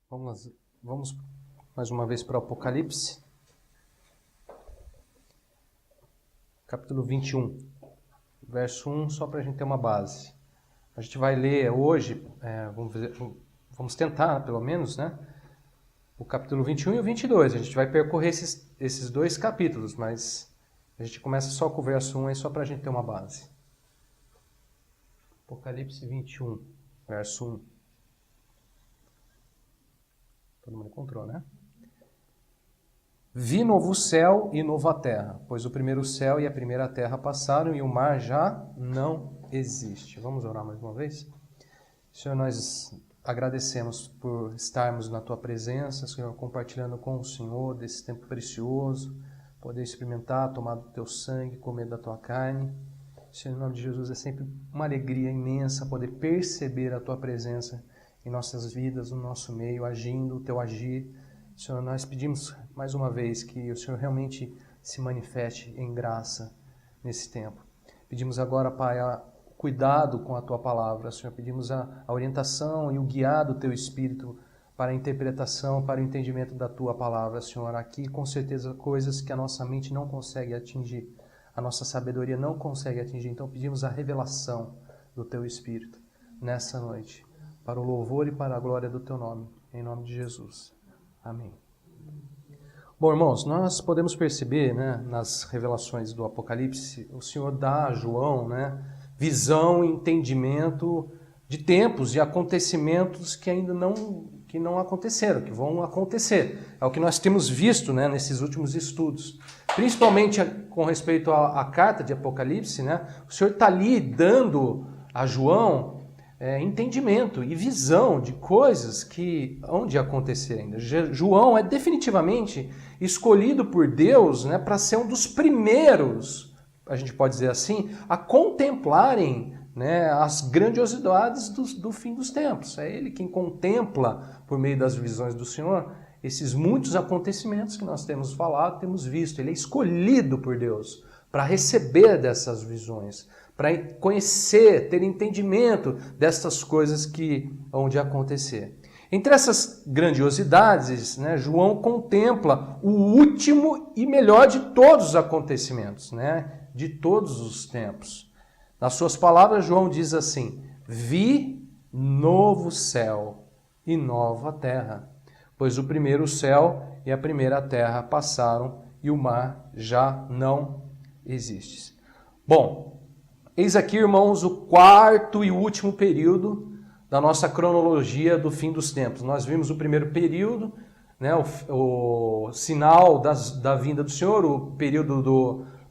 Vamos mais uma vez para o Apocalipse, capítulo 21, verso 1, só para a gente ter uma base. A gente vai ler hoje, vamos tentar pelo menos, né? O capítulo 21 e o 22. A gente vai percorrer esses dois capítulos, mas a gente começa só com o verso 1 aí, só para a gente ter uma base. Apocalipse 21, verso 1. Todo mundo encontrou, né? Vi novo céu e nova terra, pois o primeiro céu e a primeira terra passaram e o mar já não existe. Vamos orar mais uma vez? Senhor, nós agradecemos por estarmos na Tua presença, Senhor, compartilhando com o Senhor desse tempo precioso, poder experimentar, tomar do Teu sangue, comer da Tua carne. Senhor, em nome de Jesus, é sempre uma alegria imensa poder perceber a Tua presença em nossas vidas, no nosso meio, agindo, o Teu agir. Senhor, nós pedimos mais uma vez que o Senhor realmente se manifeste em graça nesse tempo. Pedimos agora, Pai, cuidado com a Tua palavra, Senhor. Pedimos a orientação e o guiar do Teu Espírito para a interpretação, para o entendimento da Tua palavra, Senhor. Aqui, com certeza, coisas que a nossa mente não consegue atingir, a nossa sabedoria não consegue atingir. Então, pedimos a revelação do Teu Espírito nessa noite, para o louvor e para a glória do Teu nome, em nome de Jesus. Amém. Bom, irmãos, nós podemos perceber, né, nas revelações do Apocalipse, o Senhor dá a João, né, visão e entendimento de tempos e acontecimentos que ainda não aconteceram, que vão acontecer. É o que nós temos visto, né, nesses últimos estudos. Principalmente com respeito à carta de Apocalipse, né, o Senhor está ali dando a João entendimento e visão de coisas que hão de acontecer ainda. João é definitivamente escolhido por Deus, né, para ser um dos primeiros, a gente pode dizer assim, a contemplarem, né, as grandiosidades do fim dos tempos. É ele quem contempla, por meio das visões do Senhor, esses muitos acontecimentos que nós temos falado, temos visto. Ele é escolhido por Deus para receber dessas visões, para conhecer, ter entendimento dessas coisas que hão de acontecer. Entre essas grandiosidades, né, João contempla o último e melhor de todos os acontecimentos, né, de todos os tempos. Nas suas palavras, João diz assim: vi novo céu e nova terra, pois o primeiro céu e a primeira terra passaram e o mar já não existe. Bom, eis aqui, irmãos, o quarto e último período da nossa cronologia do fim dos tempos. Nós vimos o primeiro período, né, o sinal da vinda do Senhor, o período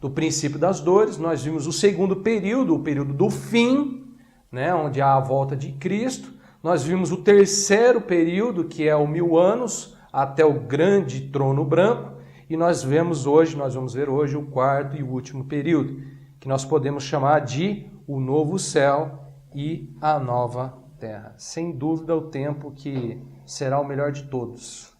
do princípio das dores. Nós vimos o segundo período, o período do fim, né, onde há a volta de Cristo. Nós vimos o terceiro período, que é o 1000 anos, até o grande trono branco. E nós vamos ver hoje o quarto e último período, que nós podemos chamar de o novo céu e a nova terra. Sem dúvida, o tempo que será o melhor de todos.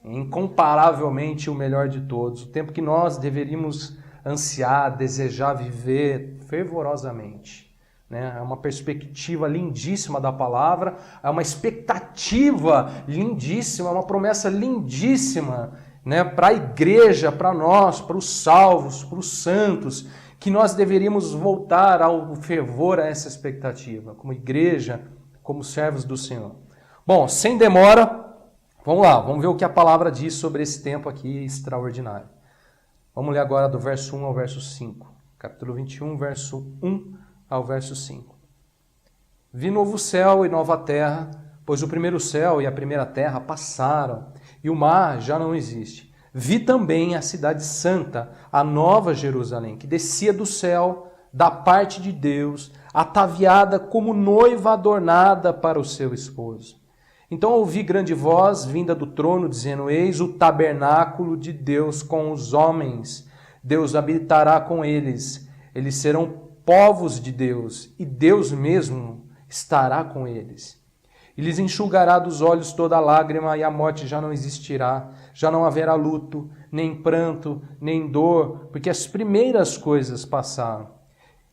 Incomparavelmente o melhor de todos. O tempo que nós deveríamos ansiar, desejar viver fervorosamente. É uma perspectiva lindíssima da palavra, é uma expectativa lindíssima, uma promessa lindíssima, né, para a igreja, para nós, para os salvos, para os santos, que nós deveríamos voltar ao fervor a essa expectativa, como igreja, como servos do Senhor. Bom, sem demora, vamos lá, vamos ver o que a palavra diz sobre esse tempo aqui extraordinário. Vamos ler agora do verso 1 ao verso 5, capítulo 21, verso 1 ao verso 5. Vi novo céu e nova terra, pois o primeiro céu e a primeira terra passaram, e o mar já não existe. Vi também a cidade santa, a nova Jerusalém, que descia do céu, da parte de Deus, ataviada como noiva adornada para o seu esposo. Então ouvi grande voz vinda do trono, dizendo: eis o tabernáculo de Deus com os homens. Deus habitará com eles. Eles serão povos de Deus, e Deus mesmo estará com eles. E lhes enxugará dos olhos toda lágrima, e a morte já não existirá. Já não haverá luto, nem pranto, nem dor, porque as primeiras coisas passaram.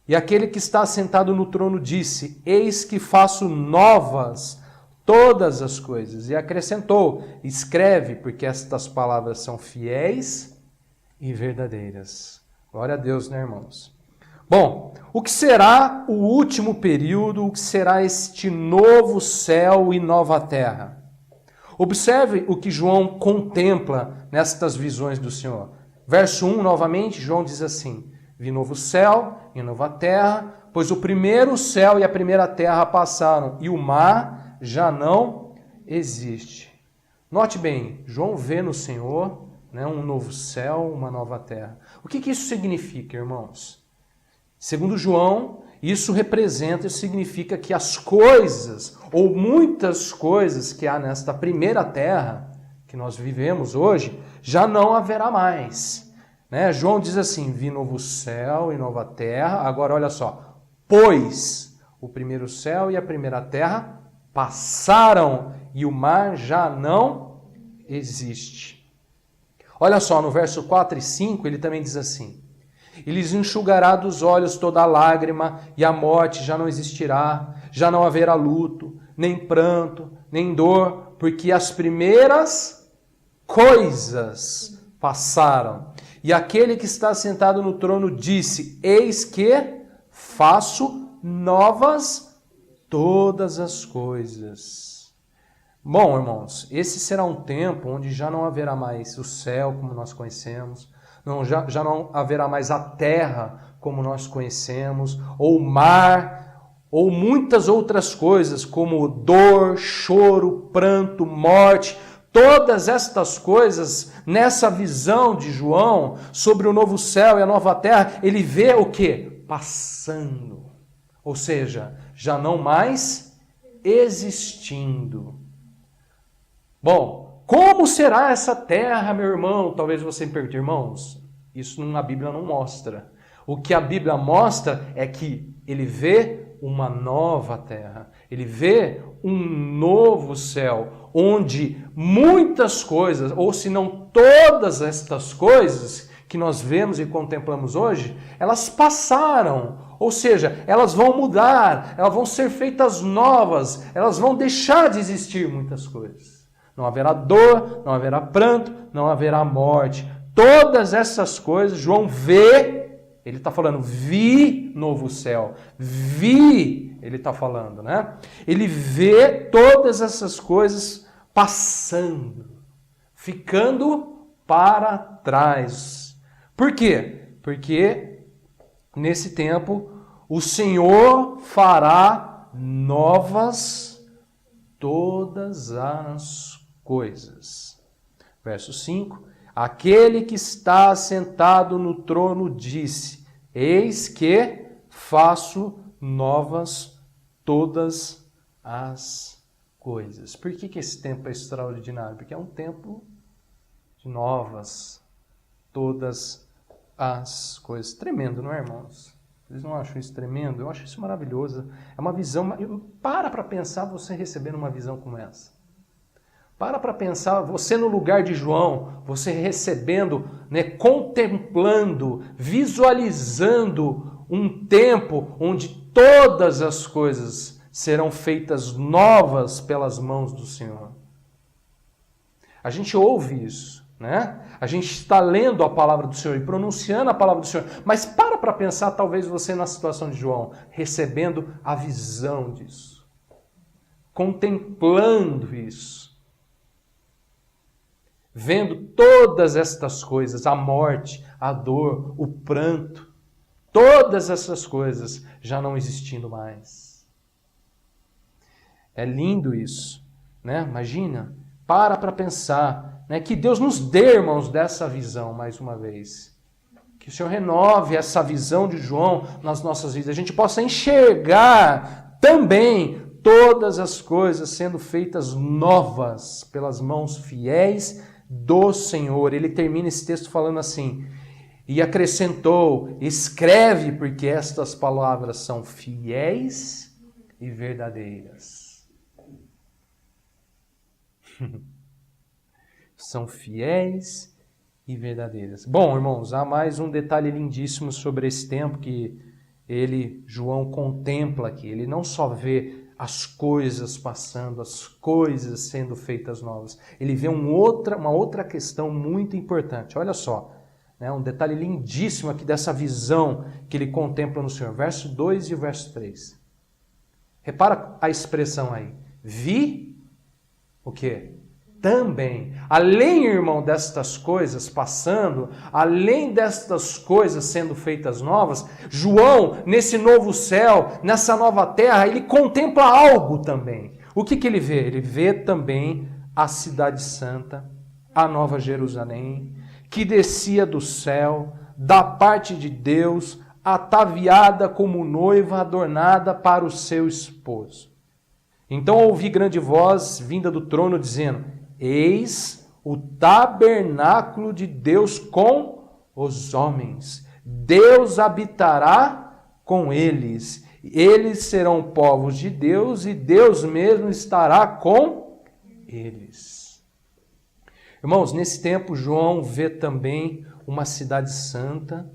E aquele que está sentado no trono disse: eis que faço novas todas as coisas. E acrescentou, escreve, porque estas palavras são fiéis e verdadeiras. Glória a Deus, né, irmãos? Bom, o que será o último período, o que será este novo céu e nova terra? Observe o que João contempla nestas visões do Senhor. Verso 1, novamente, João diz assim: vi novo céu e nova terra, pois o primeiro céu e a primeira terra passaram, e o mar já não existe. Note bem, João vê no Senhor, né, um novo céu, uma nova terra. O que isso significa, irmãos? Segundo João, isso representa e significa que as coisas, ou muitas coisas que há nesta primeira terra, que nós vivemos hoje, já não haverá mais. Né? João diz assim, vi novo céu e nova terra. Agora olha só, pois o primeiro céu e a primeira terra passaram e o mar já não existe. Olha só, no verso 4 e 5 ele também diz assim, e lhes enxugará dos olhos toda lágrima, e a morte já não existirá, já não haverá luto, nem pranto, nem dor, porque as primeiras coisas passaram. E aquele que está sentado no trono disse, eis que faço novas todas as coisas. Bom, irmãos, esse será um tempo onde já não haverá mais o céu como nós conhecemos, já não haverá mais a terra como nós conhecemos, ou o mar, ou muitas outras coisas como dor, choro, pranto, morte. Todas estas coisas, nessa visão de João sobre o novo céu e a nova terra, ele vê o quê? Passando. Ou seja, já não mais existindo. Bom, como será essa terra, meu irmão? Talvez você me pergunte, irmãos, isso na Bíblia não mostra. O que a Bíblia mostra é que ele vê uma nova terra, ele vê um novo céu, onde muitas coisas, ou se não todas estas coisas que nós vemos e contemplamos hoje, elas passaram, ou seja, elas vão mudar, elas vão ser feitas novas, elas vão deixar de existir muitas coisas. Não haverá dor, não haverá pranto, não haverá morte. Todas essas coisas, João vê, ele está falando, vi novo céu, vi, ele está falando, né? Ele vê todas essas coisas passando, ficando para trás. Por quê? Porque nesse tempo o Senhor fará novas todas as coisas. Verso 5. Aquele que está sentado no trono disse, eis que faço novas todas as coisas. Por que esse tempo é extraordinário? Porque é um tempo de novas todas as coisas. Tremendo, não é, irmãos? Vocês não acham isso tremendo? Eu acho isso maravilhoso. É uma visão... Para pensar você recebendo uma visão como essa. Para pensar, você no lugar de João, você recebendo, né, contemplando, visualizando um tempo onde todas as coisas serão feitas novas pelas mãos do Senhor. A gente ouve isso, né? A gente está lendo a palavra do Senhor e pronunciando a palavra do Senhor, mas para pensar, talvez você na situação de João, recebendo a visão disso, contemplando isso, vendo todas estas coisas, a morte, a dor, o pranto, todas essas coisas já não existindo mais. É lindo isso, né? Imagina, para pensar, né? Que Deus nos dê, irmãos, dessa visão mais uma vez. Que o Senhor renove essa visão de João nas nossas vidas. A gente possa enxergar também todas as coisas sendo feitas novas pelas mãos fiéis do Senhor. Ele termina esse texto falando assim, e acrescentou, escreve, porque estas palavras são fiéis e verdadeiras. São fiéis e verdadeiras. Bom, irmãos, há mais um detalhe lindíssimo sobre esse tempo que João contempla aqui. Ele não só vê as coisas passando, as coisas sendo feitas novas. Ele vê uma outra questão muito importante. Olha só, né, um detalhe lindíssimo aqui dessa visão que ele contempla no Senhor. Verso 2 e verso 3. Repara a expressão aí. Vi o quê? Também. Além, irmão, destas coisas passando, além destas coisas sendo feitas novas, João, nesse novo céu, nessa nova terra, ele contempla algo também. O que ele vê? Ele vê também a cidade santa, a nova Jerusalém, que descia do céu, da parte de Deus, ataviada como noiva adornada para o seu esposo. Então ouvi grande voz vinda do trono dizendo: eis o tabernáculo de Deus com os homens. Deus habitará com eles. Eles serão povos de Deus e Deus mesmo estará com eles. Irmãos, nesse tempo João vê também uma cidade santa,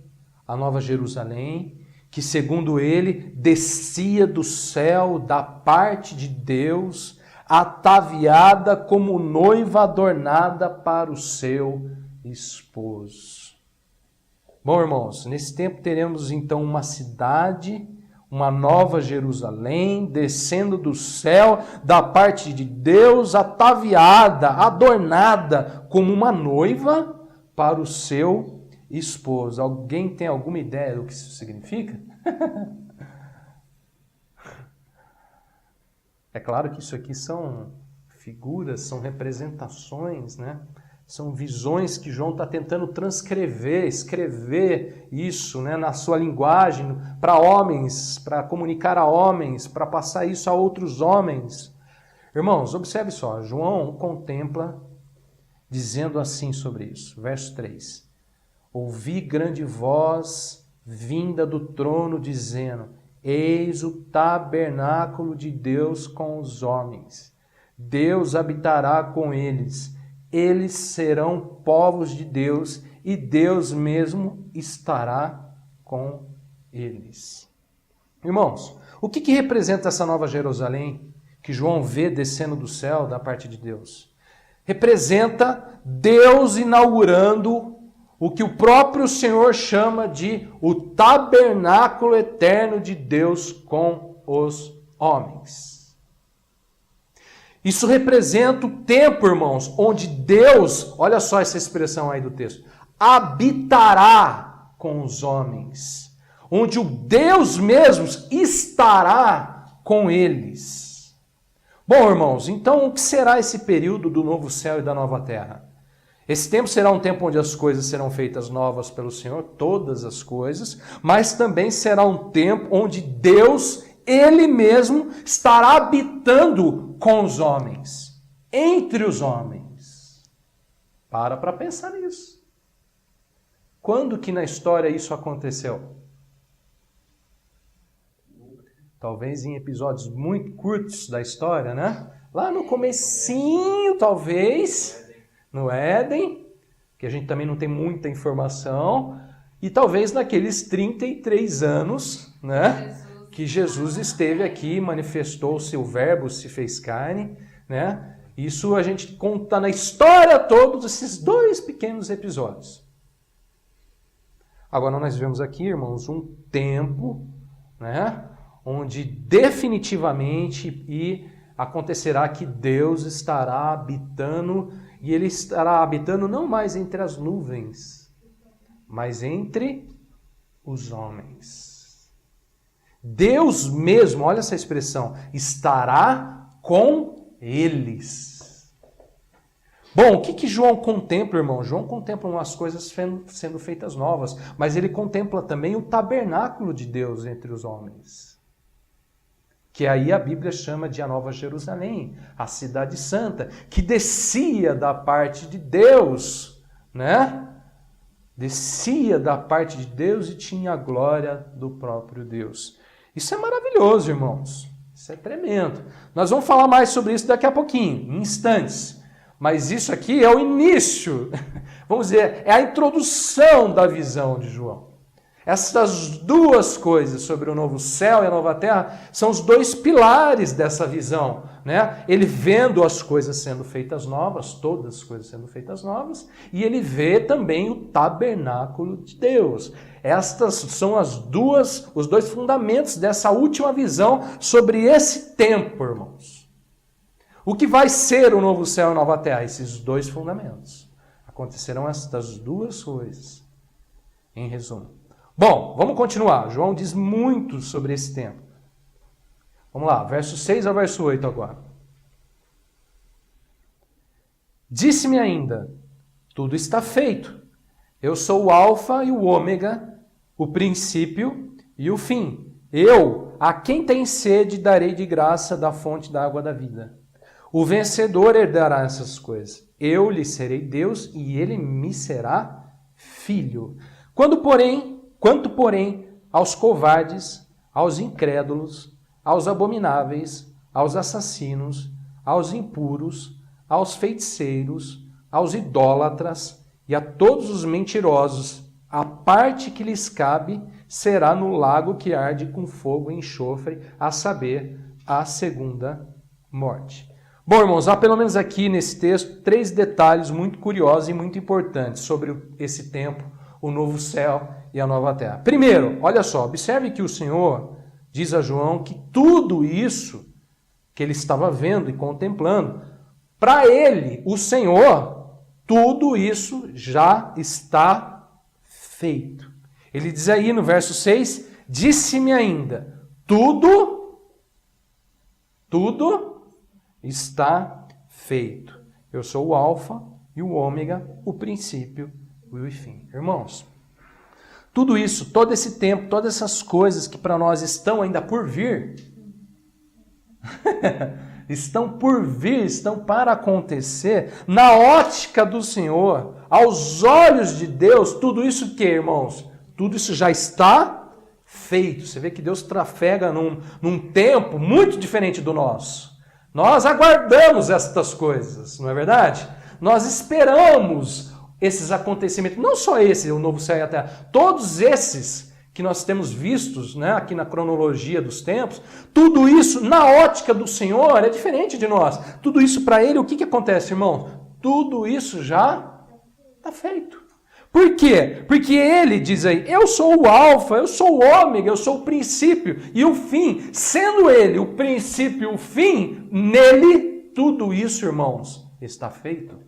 a Nova Jerusalém, que segundo ele descia do céu da parte de Deus, ataviada como noiva adornada para o seu esposo. Bom, irmãos, nesse tempo teremos então uma cidade, uma nova Jerusalém, descendo do céu da parte de Deus, ataviada, adornada como uma noiva para o seu esposo. Alguém tem alguma ideia do que isso significa? É claro que isso aqui são figuras, são representações, né? São visões que João está tentando transcrever, escrever isso, né, na sua linguagem para homens, para comunicar a homens, para passar isso a outros homens. Irmãos, observe só, João contempla dizendo assim sobre isso, verso 3. Ouvi grande voz vinda do trono dizendo: eis o tabernáculo de Deus com os homens. Deus habitará com eles. Eles serão povos de Deus e Deus mesmo estará com eles. Irmãos, o que representa essa nova Jerusalém que João vê descendo do céu da parte de Deus? Representa Deus inaugurando o que o próprio Senhor chama de o tabernáculo eterno de Deus com os homens. Isso representa o tempo, irmãos, onde Deus, olha só essa expressão aí do texto, habitará com os homens, onde o Deus mesmo estará com eles. Bom, irmãos, então o que será esse período do novo céu e da nova terra? Esse tempo será um tempo onde as coisas serão feitas novas pelo Senhor, todas as coisas, mas também será um tempo onde Deus, Ele mesmo, estará habitando com os homens, entre os homens. Para pensar nisso. Quando que na história isso aconteceu? Talvez em episódios muito curtos da história, né? Lá no comecinho, talvez, no Éden, que a gente também não tem muita informação, e talvez naqueles 33 anos, né? Que Jesus esteve aqui, manifestou o seu verbo, se fez carne, né? Isso a gente conta na história todos esses dois pequenos episódios. Agora nós vemos aqui, irmãos, um tempo, né? Onde definitivamente acontecerá que Deus estará habitando, e Ele estará habitando não mais entre as nuvens, mas entre os homens. Deus mesmo, olha essa expressão, estará com eles. Bom, o que João contempla, irmão? João contempla umas coisas sendo feitas novas, mas ele contempla também o tabernáculo de Deus entre os homens. Que aí a Bíblia chama de a Nova Jerusalém, a cidade santa, que descia da parte de Deus, né? Descia da parte de Deus e tinha a glória do próprio Deus. Isso é maravilhoso, irmãos. Isso é tremendo. Nós vamos falar mais sobre isso daqui a pouquinho, em instantes. Mas isso aqui é o início, vamos dizer, é a introdução da visão de João. Essas duas coisas sobre o novo céu e a nova terra são os dois pilares dessa visão, né? Ele vendo as coisas sendo feitas novas, todas as coisas sendo feitas novas, e ele vê também o tabernáculo de Deus. Estas são os dois fundamentos dessa última visão sobre esse tempo, irmãos. O que vai ser o novo céu e a nova terra? Esses dois fundamentos. Acontecerão estas duas coisas, em resumo. Bom, vamos continuar. João diz muito sobre esse tempo. Vamos lá, verso 6 ao verso 8 agora. Disse-me ainda, tudo está feito. Eu sou o alfa e o ômega, o princípio e o fim. Eu, a quem tem sede, darei de graça da fonte da água da vida. O vencedor herdará essas coisas. Eu lhe serei Deus e ele me será filho. Quanto, porém, aos covardes, aos incrédulos, aos abomináveis, aos assassinos, aos impuros, aos feiticeiros, aos idólatras e a todos os mentirosos, a parte que lhes cabe será no lago que arde com fogo e enxofre, a saber, a segunda morte. Bom, irmãos, há pelo menos aqui nesse texto 3 detalhes muito curiosos e muito importantes sobre esse tempo, o novo céu e a nova terra. Primeiro, olha só, observe que o Senhor diz a João que tudo isso que ele estava vendo e contemplando, para ele, o Senhor, tudo isso já está feito. Ele diz aí no verso 6, disse-me ainda, tudo está feito. Eu sou o alfa e o ômega, o princípio e o fim. Irmãos, tudo isso, todo esse tempo, todas essas coisas que para nós estão ainda por vir, estão por vir, estão para acontecer, na ótica do Senhor, aos olhos de Deus, tudo isso que, irmãos? Tudo isso já está feito. Você vê que Deus trafega num tempo muito diferente do nosso. Nós aguardamos estas coisas, não é verdade? Nós esperamos esses acontecimentos, não só esse, o novo céu e a terra, todos esses que nós temos vistos, né, aqui na cronologia dos tempos, tudo isso, na ótica do Senhor, é diferente de nós. Tudo isso para Ele, o que acontece, irmão? Tudo isso já está feito. Por quê? Porque Ele diz aí, eu sou o alfa, eu sou o ômega, eu sou o princípio e o fim. Sendo Ele o princípio e o fim, nele, tudo isso, irmãos, está feito.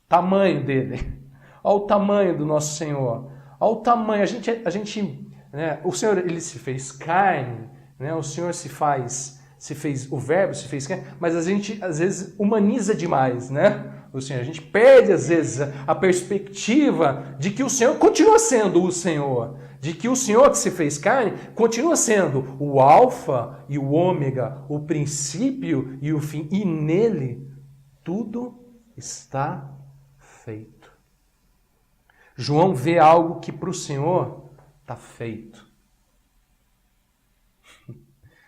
Tamanho dele. Olha o tamanho do nosso Senhor. Olha o tamanho. A gente, né, o Senhor, ele se fez carne, né? O Senhor o Verbo se fez carne, mas a gente às vezes humaniza demais, né? O Senhor, a gente perde às vezes a perspectiva de que o Senhor continua sendo o Senhor, de que o Senhor que se fez carne continua sendo o alfa e o ômega, o princípio e o fim, e nele tudo está feito. João vê algo que para o Senhor está feito.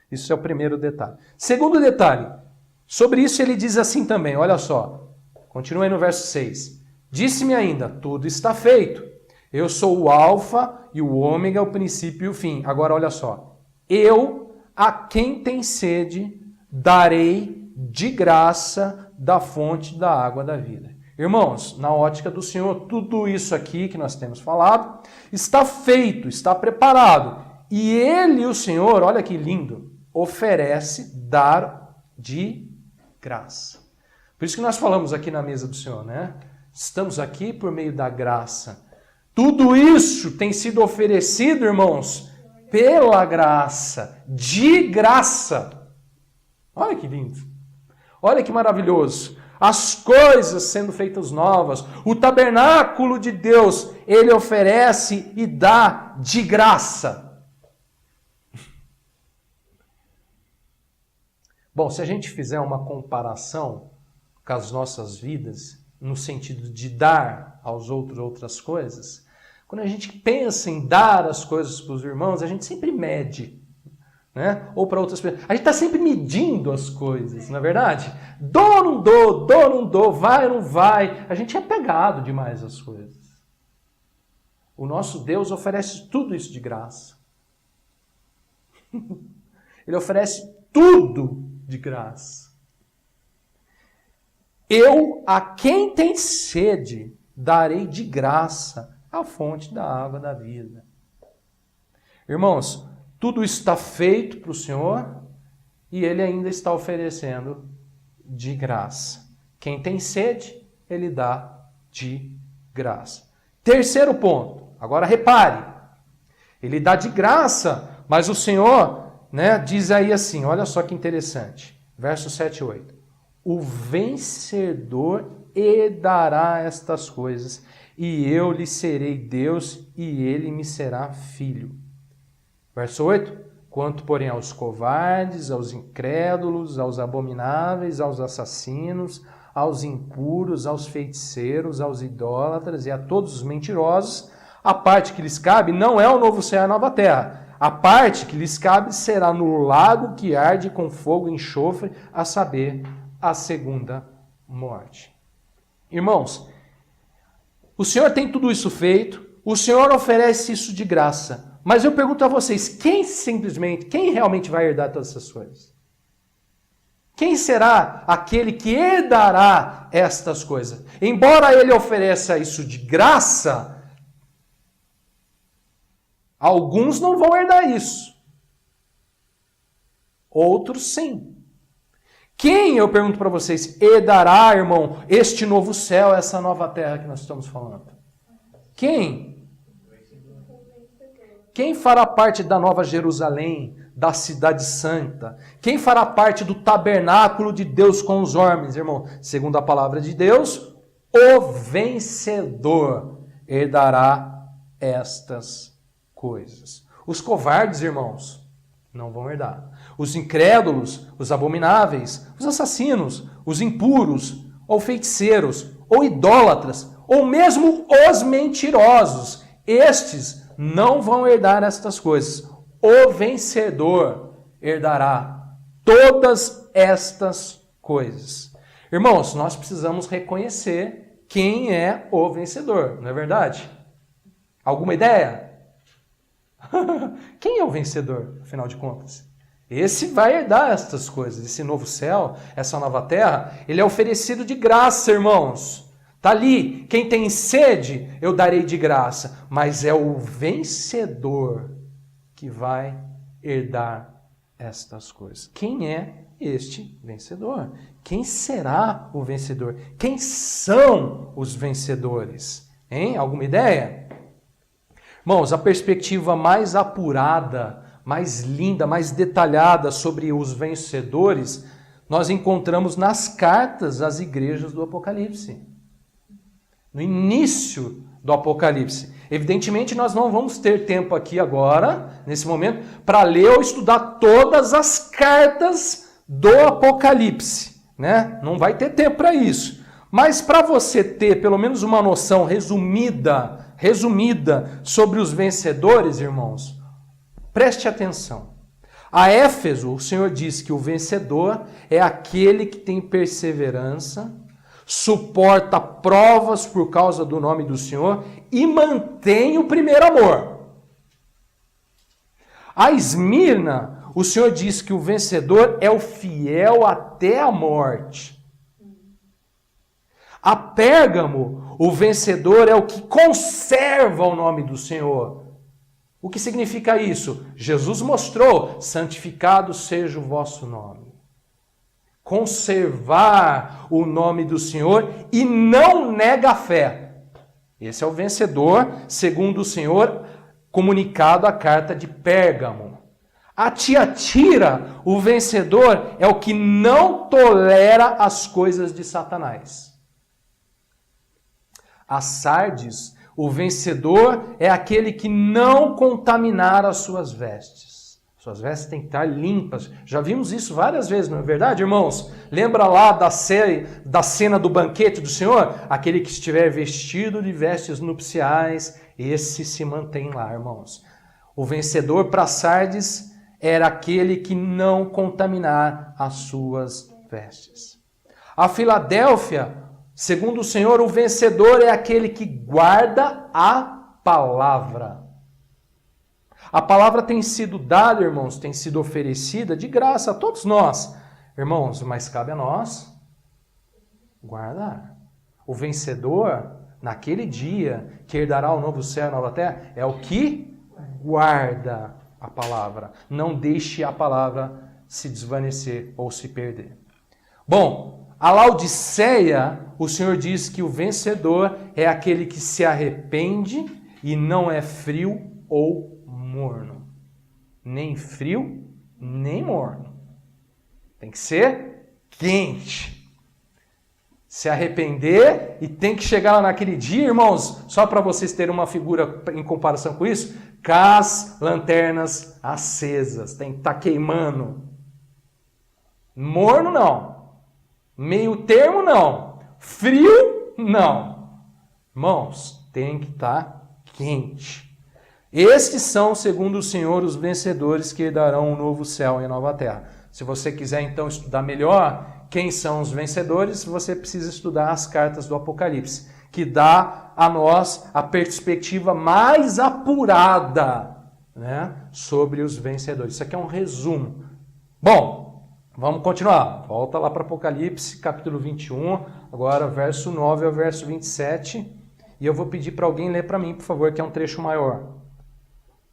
Isso é o primeiro detalhe. Segundo detalhe, sobre isso ele diz assim também, olha só. Continua aí no verso 6. Disse-me ainda, tudo está feito. Eu sou o alfa e o ômega, o princípio e o fim. Agora olha só. Eu, a quem tem sede, darei de graça da fonte da água da vida. Irmãos, na ótica do Senhor, tudo isso aqui que nós temos falado está feito, está preparado. E Ele, o Senhor, olha que lindo, oferece dar de graça. Por isso que nós falamos aqui na mesa do Senhor, né? Estamos aqui por meio da graça. Tudo isso tem sido oferecido, irmãos, pela graça, de graça. Olha que lindo. Olha que maravilhoso. As coisas sendo feitas novas. O tabernáculo de Deus, Ele oferece e dá de graça. Bom, se a gente fizer uma comparação com as nossas vidas, no sentido de dar aos outros outras coisas, quando a gente pensa em dar as coisas para os irmãos, a gente sempre mede, né? Ou para outras pessoas. A gente está sempre medindo as coisas, não é verdade? Dou ou não dou, vai ou não vai. A gente é pegado demais às coisas. O nosso Deus oferece tudo isso de graça. Ele oferece tudo de graça. Eu, a quem tem sede, darei de graça a fonte da água da vida. Irmãos, tudo está feito para o Senhor e Ele ainda está oferecendo de graça. Quem tem sede, Ele dá de graça. Terceiro ponto, agora repare, Ele dá de graça, mas o Senhor, diz aí assim, olha só que interessante, verso 7 e 8. O vencedor herdará estas coisas, e eu lhe serei Deus, e ele me será filho. Verso 8. Quanto, porém, aos covardes, aos incrédulos, aos abomináveis, aos assassinos, aos impuros, aos feiticeiros, aos idólatras e a todos os mentirosos, a parte que lhes cabe não é o novo céu e a nova terra. A parte que lhes cabe será no lago que arde com fogo e enxofre, a saber, a segunda morte. Irmãos, o Senhor tem tudo isso feito, o Senhor oferece isso de graça. Mas eu pergunto a vocês, quem realmente vai herdar todas essas coisas? Quem será aquele que herdará estas coisas? Embora ele ofereça isso de graça, alguns não vão herdar isso. Outros sim. Quem, eu pergunto para vocês, herdará, irmão, este novo céu, essa nova terra que nós estamos falando? Quem? Quem fará parte da Nova Jerusalém, da Cidade Santa? Quem fará parte do tabernáculo de Deus com os homens, irmão? Segundo a palavra de Deus, o vencedor herdará estas coisas. Os covardes, irmãos, não vão herdar. Os incrédulos, os abomináveis, os assassinos, os impuros, ou feiticeiros, ou idólatras, ou mesmo os mentirosos, estes não vão herdar estas coisas. O vencedor herdará todas estas coisas. Irmãos, nós precisamos reconhecer quem é o vencedor, não é verdade? Alguma ideia? Quem é o vencedor, afinal de contas? Esse vai herdar estas coisas, esse novo céu, essa nova terra, ele é oferecido de graça, irmãos. Está ali, quem tem sede, eu darei de graça, mas é o vencedor que vai herdar estas coisas. Quem é este vencedor? Quem será o vencedor? Quem são os vencedores? Hein? Alguma ideia? Irmãos, a perspectiva mais apurada, mais linda, mais detalhada sobre os vencedores, nós encontramos nas cartas às igrejas do Apocalipse. No início do Apocalipse. Evidentemente, nós não vamos ter tempo aqui agora, nesse momento, para ler ou estudar todas as cartas do Apocalipse, né? Não vai ter tempo para isso. Mas para você ter pelo menos uma noção resumida sobre os vencedores, irmãos, preste atenção. A Éfeso, o Senhor diz que o vencedor é aquele que tem perseverança, suporta provas por causa do nome do Senhor e mantém o primeiro amor. A Esmirna, o Senhor diz que o vencedor é o fiel até a morte. A Pérgamo, o vencedor é o que conserva o nome do Senhor. O que significa isso? Jesus mostrou, santificado seja o vosso nome. Conservar o nome do Senhor e não nega a fé. Esse é o vencedor, segundo o Senhor, comunicado a carta de Pérgamo. A Tiatira, o vencedor, é o que não tolera as coisas de Satanás. A Sardes, o vencedor, é aquele que não contaminar as suas vestes. Suas vestes têm que estar limpas. Já vimos isso várias vezes, não é verdade, irmãos? Lembra lá da cena do banquete do Senhor? Aquele que estiver vestido de vestes nupciais, esse se mantém lá, irmãos. O vencedor para Sardes era aquele que não contaminar as suas vestes. A Filadélfia, segundo o Senhor, o vencedor é aquele que guarda a palavra. A palavra tem sido dada, irmãos, tem sido oferecida de graça a todos nós. Irmãos, mas cabe a nós guardar. O vencedor, naquele dia, que herdará o novo céu e a nova terra, é o que guarda a palavra. Não deixe a palavra se desvanecer ou se perder. Bom, a Laodiceia, o Senhor diz que o vencedor é aquele que se arrepende e não é frio ou morno. Nem frio, nem morno. Tem que ser quente. Se arrepender e tem que chegar lá naquele dia, irmãos, só para vocês terem uma figura em comparação com isso, com as lanternas acesas. Tem que estar queimando. Morno não. Meio termo não. Frio não. Irmãos, tem que estar quente. Estes são, segundo o Senhor, os vencedores que herdarão o novo céu e a nova terra. Se você quiser então estudar melhor quem são os vencedores, você precisa estudar as cartas do Apocalipse, que dá a nós a perspectiva mais apurada, né, sobre os vencedores. Isso aqui é um resumo. Bom, vamos continuar. Volta lá para Apocalipse, capítulo 21, agora verso 9 ao verso 27. E eu vou pedir para alguém ler para mim, por favor, que é um trecho maior.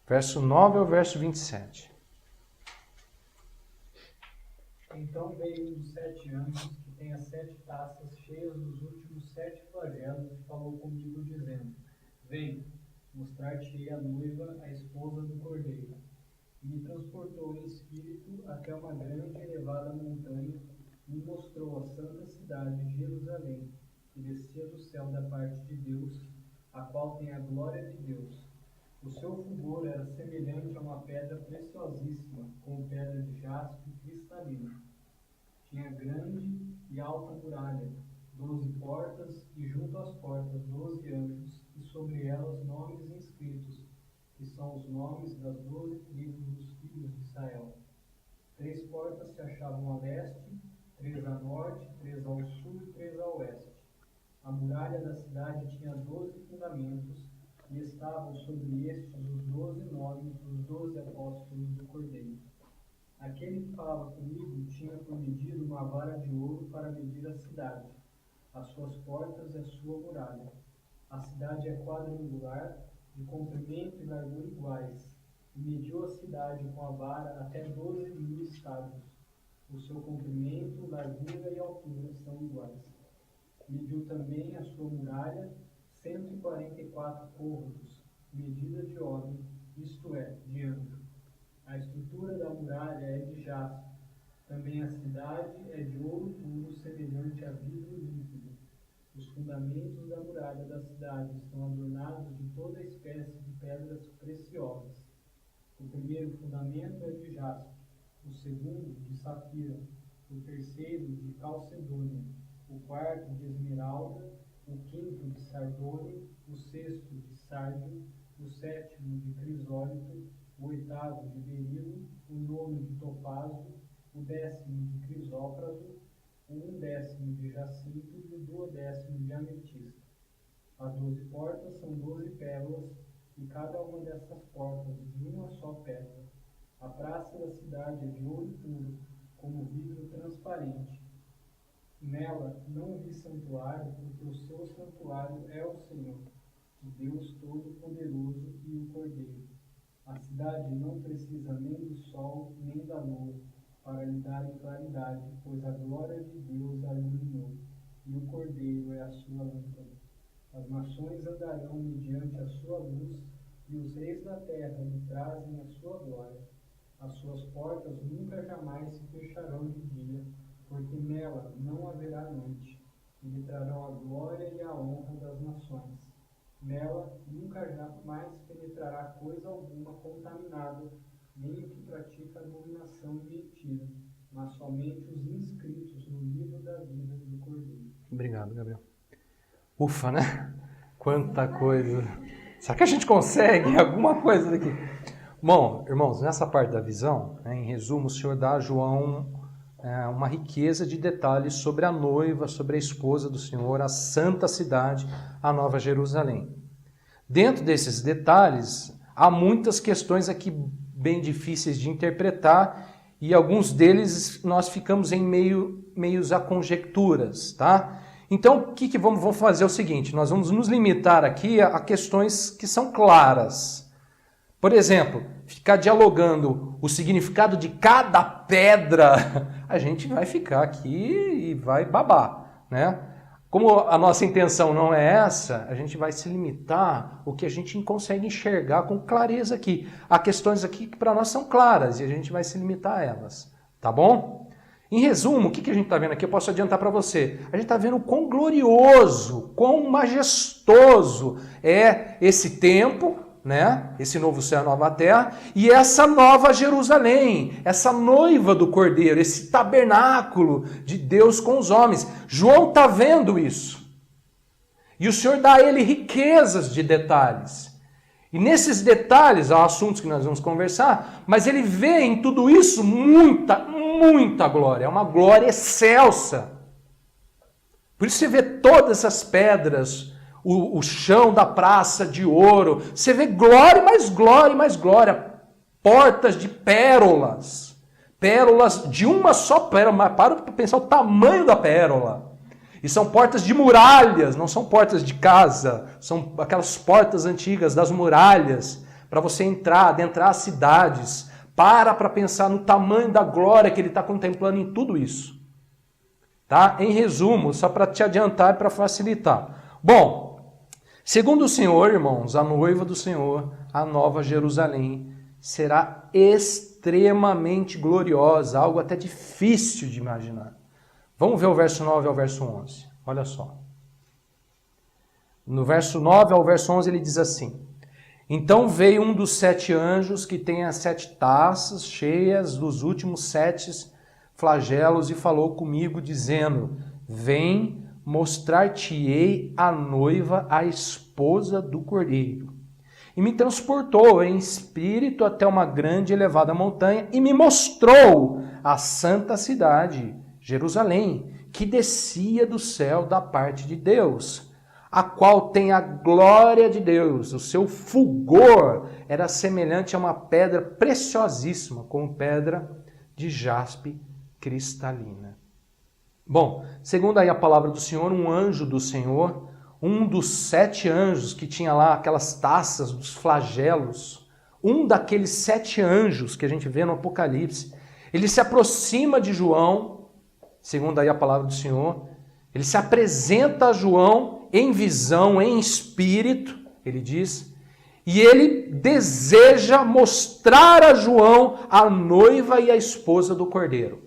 Verso 9 ao verso 27. Então veio um dos 7 anjos, que tem as 7 taças cheias dos últimos 7 flagelos, e falou comigo, dizendo: Vem, mostrar-te-ei a noiva, a esposa do Cordeiro. E me transportou em espírito até uma grande e elevada montanha, e me mostrou a santa cidade, Jerusalém, que descia do céu da parte de Deus, a qual tem a glória de Deus. O seu fulgor era semelhante a uma pedra preciosíssima, com pedra de jaspe cristalina. Tinha grande e alta muralha, 12 portas, e junto às portas 12 anjos, e sobre elas nomes inscritos, que são os nomes das 12 tribos dos filhos de Israel. 3 portas se achavam a leste, 3 a norte, 3 ao sul e 3 a oeste. A muralha da cidade tinha 12 fundamentos, e estavam sobre estes os 12 nomes dos 12 apóstolos do Cordeiro. Aquele que falava comigo tinha por medida uma vara de ouro para medir a cidade, as suas portas e a sua muralha. A cidade é quadrangular, de comprimento e largura iguais, e mediu a cidade com a vara até 12.000 estádios. O seu comprimento, largura e altura são iguais. Mediu também a sua muralha, 144 côvados, medida de homem, isto é, de anjo. A estrutura da muralha é de jaspe. Também a cidade é de ouro puro, semelhante a vidro líquido. Os fundamentos da muralha da cidade estão adornados de toda espécie de pedras preciosas. O primeiro fundamento é de jaspe, o segundo de safira, o terceiro de calcedônia, o quarto de esmeralda, o quinto de sardônio, o sexto de sárdio, o sétimo de crisólito, o oitavo de berilo, o nono de topázio, o 10º de crisópraso, o 11º de jacinto e o 12º de ametista. As 12 portas são 12 pérolas, e cada uma dessas portas de uma só pérola. A praça da cidade é de ouro puro, como vidro transparente. Nela não vi santuário, porque o seu santuário é o Senhor, o Deus Todo-Poderoso e o Cordeiro. A cidade não precisa nem do sol, nem da lua, para lhe darem claridade, pois a glória de Deus a iluminou, e o Cordeiro é a sua lâmpada. As nações andarão mediante a sua luz, e os reis da terra lhe trazem a sua glória. As suas portas nunca jamais se fecharão de dia, porque nela não haverá noite, e lhe trarão a glória e a honra das nações. Nela nunca jamais penetrará coisa alguma contaminada, nem o que pratica abominação e mentira, mas somente os inscritos no livro da vida do Cordeiro. Obrigado, Gabriel. Ufa, né? Quanta coisa. Será que a gente consegue alguma coisa daqui? Bom, irmãos, nessa parte da visão, em resumo, o Senhor dá a João uma riqueza de detalhes sobre a noiva, sobre a esposa do Senhor, a santa cidade, a Nova Jerusalém. Dentro desses detalhes, há muitas questões aqui bem difíceis de interpretar e alguns deles nós ficamos em meios a conjecturas, tá? Então, o que vamos fazer é o seguinte, nós vamos nos limitar aqui a questões que são claras. Por exemplo, ficar dialogando o significado de cada pedra, a gente vai ficar aqui e vai babar, né? Como a nossa intenção não é essa, a gente vai se limitar ao que a gente consegue enxergar com clareza aqui. Há questões aqui que para nós são claras e a gente vai se limitar a elas, tá bom? Em resumo, o que a gente está vendo aqui? Eu posso adiantar para você. A gente está vendo quão glorioso, quão majestoso é esse tempo, né? Esse novo céu e nova terra, e essa nova Jerusalém, essa noiva do Cordeiro, esse tabernáculo de Deus com os homens. João está vendo isso. E o Senhor dá a ele riquezas de detalhes. E nesses detalhes, há assuntos que nós vamos conversar, mas ele vê em tudo isso muita glória. É uma glória excelsa. Por isso você vê todas essas pedras, o chão da praça de ouro. Você vê glória, mais glória, mais glória. Portas de pérolas. Pérolas de uma só pérola. Mas para pensar o tamanho da pérola. E são portas de muralhas, não são portas de casa. São aquelas portas antigas das muralhas. Para você entrar, adentrar as cidades. Para pensar no tamanho da glória que ele está contemplando em tudo isso. Tá? Em resumo, só para te adiantar e para facilitar. Bom, segundo o Senhor, irmãos, a noiva do Senhor, a nova Jerusalém, será extremamente gloriosa, algo até difícil de imaginar. Vamos ver o verso 9 ao verso 11. Olha só. No verso 9 ao verso 11 ele diz assim: Então veio um dos 7 anjos que tem as 7 taças cheias dos últimos 7 flagelos e falou comigo dizendo: Vem, mostrar-te-ei a noiva, a esposa do Cordeiro. E me transportou em espírito até uma grande e elevada montanha e me mostrou a santa cidade, Jerusalém, que descia do céu da parte de Deus, a qual tem a glória de Deus. O seu fulgor era semelhante a uma pedra preciosíssima, como pedra de jaspe cristalina. Bom, segundo aí a palavra do Senhor, um anjo do Senhor, um dos 7 anjos que tinha lá aquelas taças dos flagelos, um daqueles 7 anjos que a gente vê no Apocalipse, ele se aproxima de João, segundo aí a palavra do Senhor, ele se apresenta a João em visão, em espírito, ele diz, e ele deseja mostrar a João a noiva e a esposa do Cordeiro.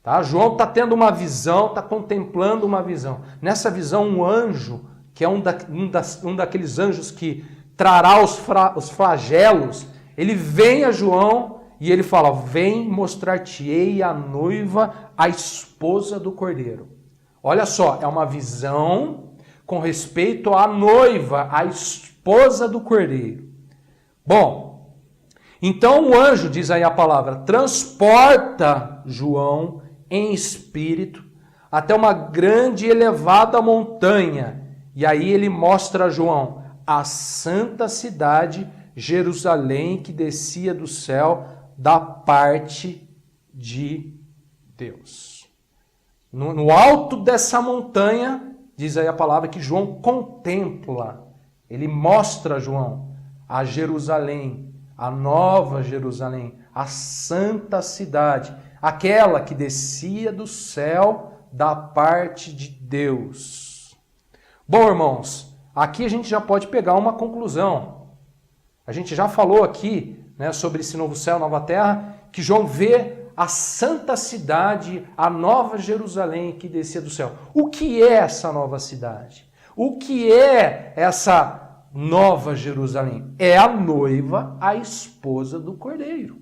Tá? João está tendo uma visão, está contemplando uma visão. Nessa visão, um anjo, que é um daqueles anjos que trará os flagelos, ele vem a João e ele fala: Vem, mostrar-te-ei a noiva, a esposa do Cordeiro. Olha só, é uma visão com respeito à noiva, a esposa do Cordeiro. Bom, então o anjo, diz aí a palavra, transporta João em espírito até uma grande e elevada montanha. E aí ele mostra a João a santa cidade, Jerusalém, que descia do céu da parte de Deus. No alto dessa montanha, diz aí a palavra, que João contempla, ele mostra a João a Jerusalém, a nova Jerusalém, a santa cidade, aquela que descia do céu da parte de Deus. Bom, irmãos, aqui a gente já pode pegar uma conclusão. A gente já falou aqui, né, sobre esse novo céu, nova terra, que João vê a santa cidade, a nova Jerusalém que descia do céu. O que é essa nova cidade? O que é essa nova Jerusalém? É a noiva, a esposa do Cordeiro.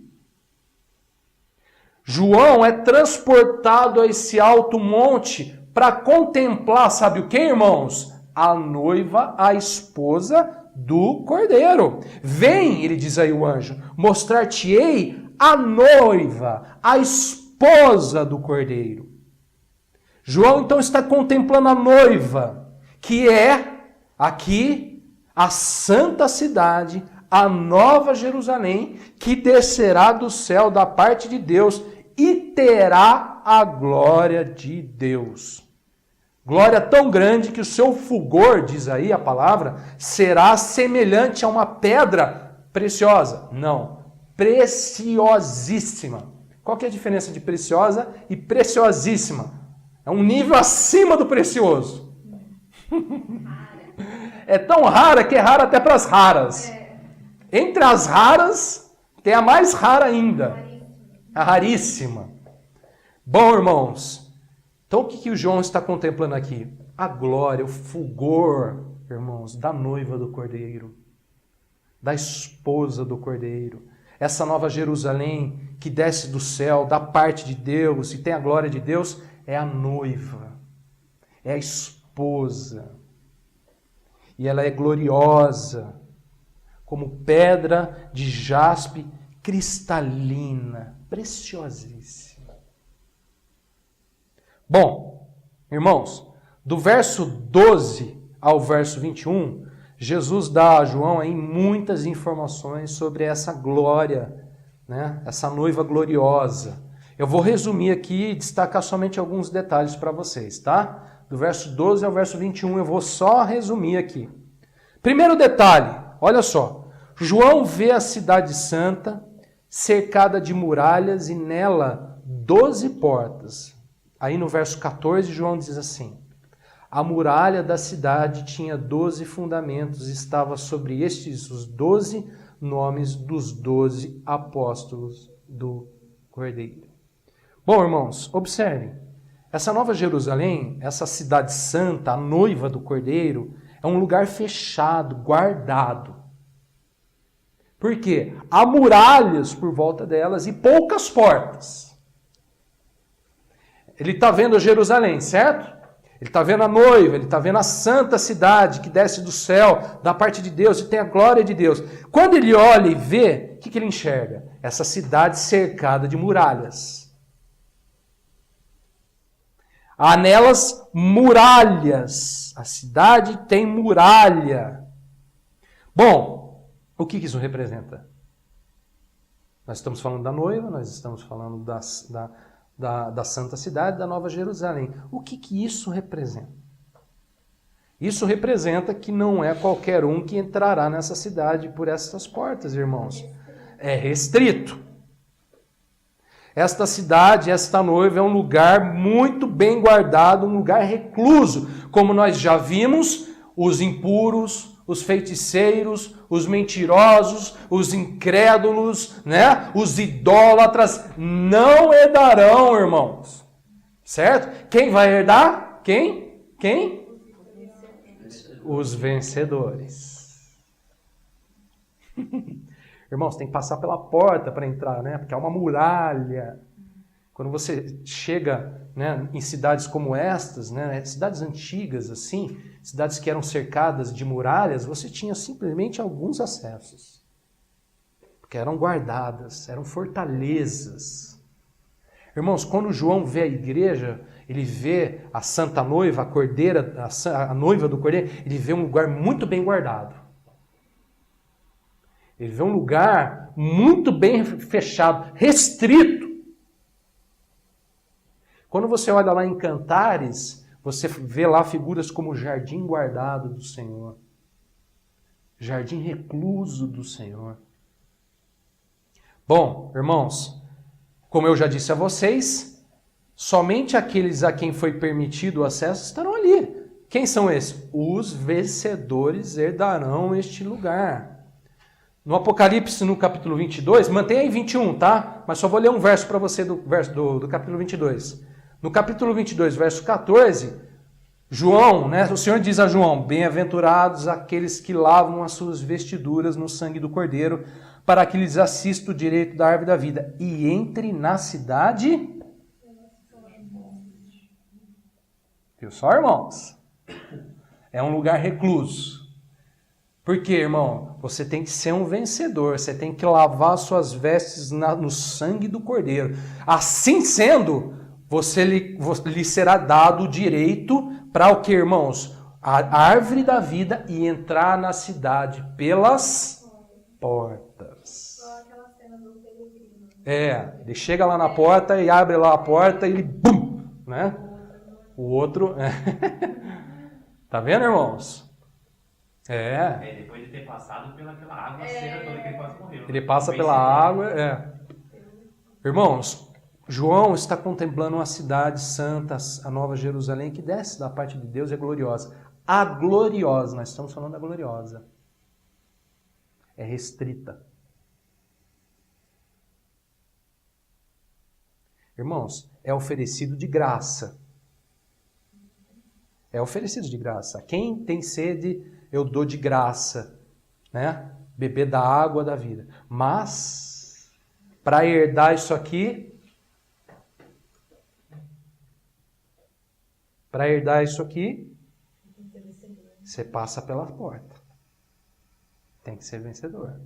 João é transportado a esse alto monte para contemplar, sabe o que, irmãos? A noiva, a esposa do Cordeiro. Vem, ele diz aí o anjo, mostrar-te-ei a noiva, a esposa do Cordeiro. João então está contemplando a noiva, que é aqui a santa cidade, a nova Jerusalém, que descerá do céu da parte de Deus e terá a glória de Deus. Glória tão grande que o seu fulgor, diz aí a palavra, será semelhante a uma pedra preciosa. Não, preciosíssima. Qual que é a diferença de preciosa e preciosíssima? É um nível acima do precioso. É tão rara que é rara até para as raras. Entre as raras, tem a mais rara ainda. A raríssima. Bom, irmãos, então o que o João está contemplando aqui? A glória, o fulgor, irmãos, da noiva do Cordeiro. Da esposa do Cordeiro. Essa nova Jerusalém que desce do céu, da parte de Deus, e tem a glória de Deus, é a noiva. É a esposa. E ela é gloriosa, como pedra de jaspe cristalina, preciosíssima. Bom, irmãos, do verso 12 ao verso 21, Jesus dá a João aí muitas informações sobre essa glória, né? Essa noiva gloriosa. Eu vou resumir aqui e destacar somente alguns detalhes para vocês, tá? Do verso 12 ao verso 21, eu vou só resumir aqui. Primeiro detalhe, olha só. João vê a cidade santa cercada de muralhas e nela 12 portas. Aí no verso 14, João diz assim: a muralha da cidade tinha 12 fundamentos, estava sobre estes os 12 nomes dos 12 apóstolos do Cordeiro. Bom, irmãos, observem. Essa nova Jerusalém, essa cidade santa, a noiva do Cordeiro, é um lugar fechado, guardado. Por quê? Há muralhas por volta delas e poucas portas. Ele está vendo Jerusalém, certo? Ele está vendo a noiva, ele está vendo a santa cidade que desce do céu, da parte de Deus, e tem a glória de Deus. Quando ele olha e vê, o que ele enxerga? Essa cidade cercada de muralhas. Há nelas muralhas. A cidade tem muralha. Bom, o que isso representa? Nós estamos falando da noiva, nós estamos falando da santa cidade, da Nova Jerusalém. O que isso representa? Isso representa que não é qualquer um que entrará nessa cidade por essas portas, irmãos. É restrito. Esta cidade, esta noiva é um lugar muito bem guardado, um lugar recluso. Como nós já vimos, os impuros, os feiticeiros, os mentirosos, os incrédulos, né? Os idólatras não herdarão, irmãos. Certo? Quem vai herdar? Quem? Os vencedores. Irmãos, tem que passar pela porta para entrar, né? Porque há uma muralha. Quando você chega, né, em cidades como estas, né, cidades antigas assim, cidades que eram cercadas de muralhas, você tinha simplesmente alguns acessos. Porque eram guardadas, eram fortalezas. Irmãos, quando João vê a igreja, ele vê a santa noiva, a cordeira, a noiva do cordeiro, ele vê um lugar muito bem guardado. Ele vê um lugar muito bem fechado, restrito. Quando você olha lá em Cantares, você vê lá figuras como o jardim guardado do Senhor. Jardim recluso do Senhor. Bom, irmãos, como eu já disse a vocês, somente aqueles a quem foi permitido o acesso estarão ali. Quem são esses? Os vencedores herdarão este lugar. No Apocalipse, no capítulo 22, mantém aí 21, tá? Mas só vou ler um verso para você do capítulo 22. No capítulo 22, verso 14, João, né? O Senhor diz a João: bem-aventurados aqueles que lavam as suas vestiduras no sangue do Cordeiro, para que lhes assista o direito da árvore da vida, e entre na cidade. Viu só, irmãos? É um lugar recluso. Por quê, irmão? Você tem que ser um vencedor, você tem que lavar suas vestes no sangue do Cordeiro. Assim sendo, lhe será dado o direito para o que, irmãos? a árvore da vida e entrar na cidade pelas portas. Igual aquela cena do peregrino. Ele chega lá na porta e abre lá a porta e ele, bum, né? O outro, tá vendo, irmãos? Depois de ter passado pelaquela água cera toda que ele quase morreu. Ele passa pela água, Irmãos, João está contemplando uma cidade santa, a Nova Jerusalém, que desce da parte de Deus e é gloriosa. A gloriosa, nós estamos falando da gloriosa. É restrita. Irmãos, é oferecido de graça. É oferecido de graça. Quem tem sede, eu dou de graça, né? Beber da água da vida. Mas, para herdar isso aqui, você passa pela porta. Tem que ser vencedor.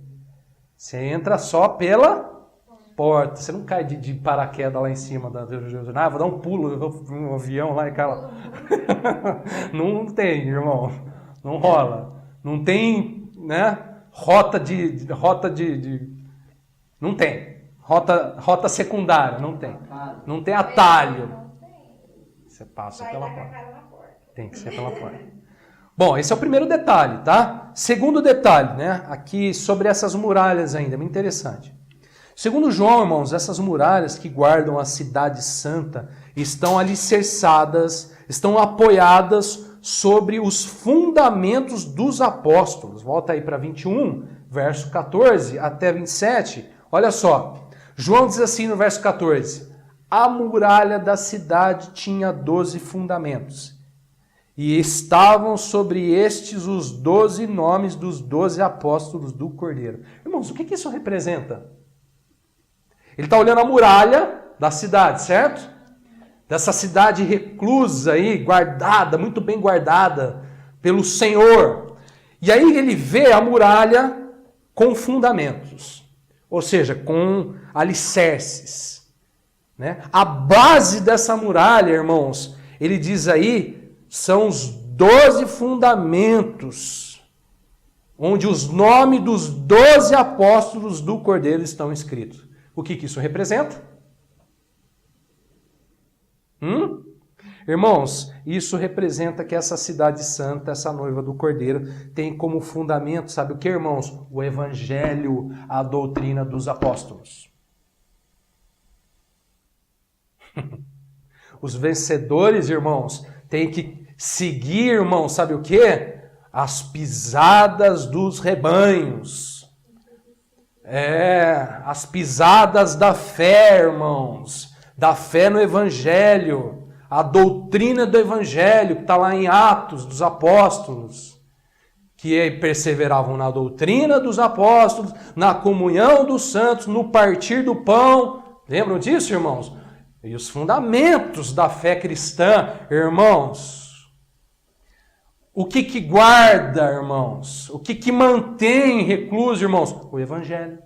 Você entra só pela porta. Você não cai de paraquedas lá em cima da Jerusalém. Vou dar um pulo, eu vou um avião lá e cai lá. Não tem, irmão. Não rola. Não tem, né? Rota de não tem. Rota secundária, não tem. Não tem atalho. Você passa pela porta. Tem que ser pela porta. Bom, esse é o primeiro detalhe, tá? Segundo detalhe, né? Aqui sobre essas muralhas ainda, muito interessante. Segundo João, irmãos, essas muralhas que guardam a cidade santa estão alicerçadas, estão apoiadas sobre os fundamentos dos apóstolos. Volta aí para 21, verso 14 até 27. Olha só, João diz assim no verso 14: a muralha da cidade tinha 12 fundamentos, e estavam sobre estes os 12 nomes dos 12 apóstolos do Cordeiro. Irmãos, o que isso representa? Ele está olhando a muralha da cidade, certo? Dessa cidade reclusa aí, guardada, muito bem guardada pelo Senhor. E aí ele vê a muralha com fundamentos, ou seja, com alicerces, né? A base dessa muralha, irmãos, ele diz aí, são os 12 fundamentos, onde os nomes dos 12 apóstolos do Cordeiro estão escritos. O que isso representa? Irmãos, isso representa que essa cidade santa, essa noiva do Cordeiro, tem como fundamento, sabe o que, irmãos? O Evangelho, a doutrina dos apóstolos. Os vencedores, irmãos, têm que seguir, irmãos, sabe o que? As pisadas dos rebanhos. As pisadas da fé, irmãos. Da fé no Evangelho. A doutrina do Evangelho, que está lá em Atos dos Apóstolos. Que perseveravam na doutrina dos apóstolos, na comunhão dos santos, no partir do pão. Lembram disso, irmãos? E os fundamentos da fé cristã, irmãos. O que guarda, irmãos? O que mantém recluso, irmãos? O Evangelho.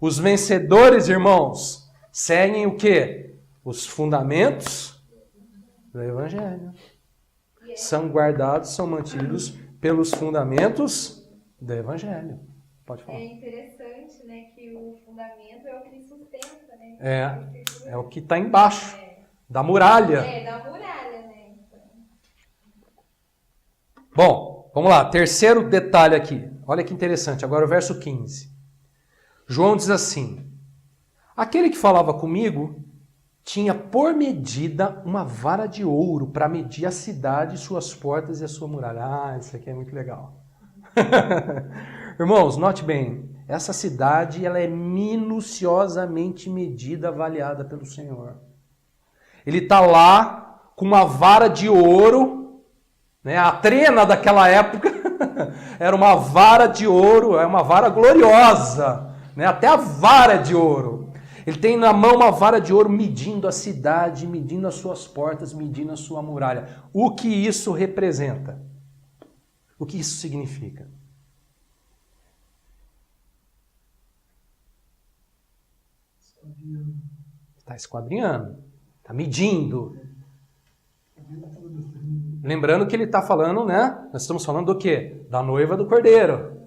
Os vencedores, irmãos, seguem o quê? Os fundamentos do Evangelho. São guardados, são mantidos pelos fundamentos do Evangelho. Pode falar. É interessante, né, que o fundamento é o que sustenta, né? É o que está embaixo da muralha. Da muralha, né? Bom, vamos lá. Terceiro detalhe aqui. Olha que interessante. Agora o verso 15. João diz assim: aquele que falava comigo tinha por medida uma vara de ouro para medir a cidade, suas portas e a sua muralha. Isso aqui é muito legal. Irmãos, note bem. Essa cidade ela é minuciosamente medida, avaliada pelo Senhor. Ele está lá com uma vara de ouro, né? A trena daquela época era uma vara de ouro, é uma vara gloriosa, né? Até a vara de ouro. Ele tem na mão uma vara de ouro medindo a cidade, medindo as suas portas, medindo a sua muralha. O que isso representa? O que isso significa? Está esquadrinhando, está medindo. Lembrando que ele está falando, né? Nós estamos falando do quê? Da noiva do Cordeiro.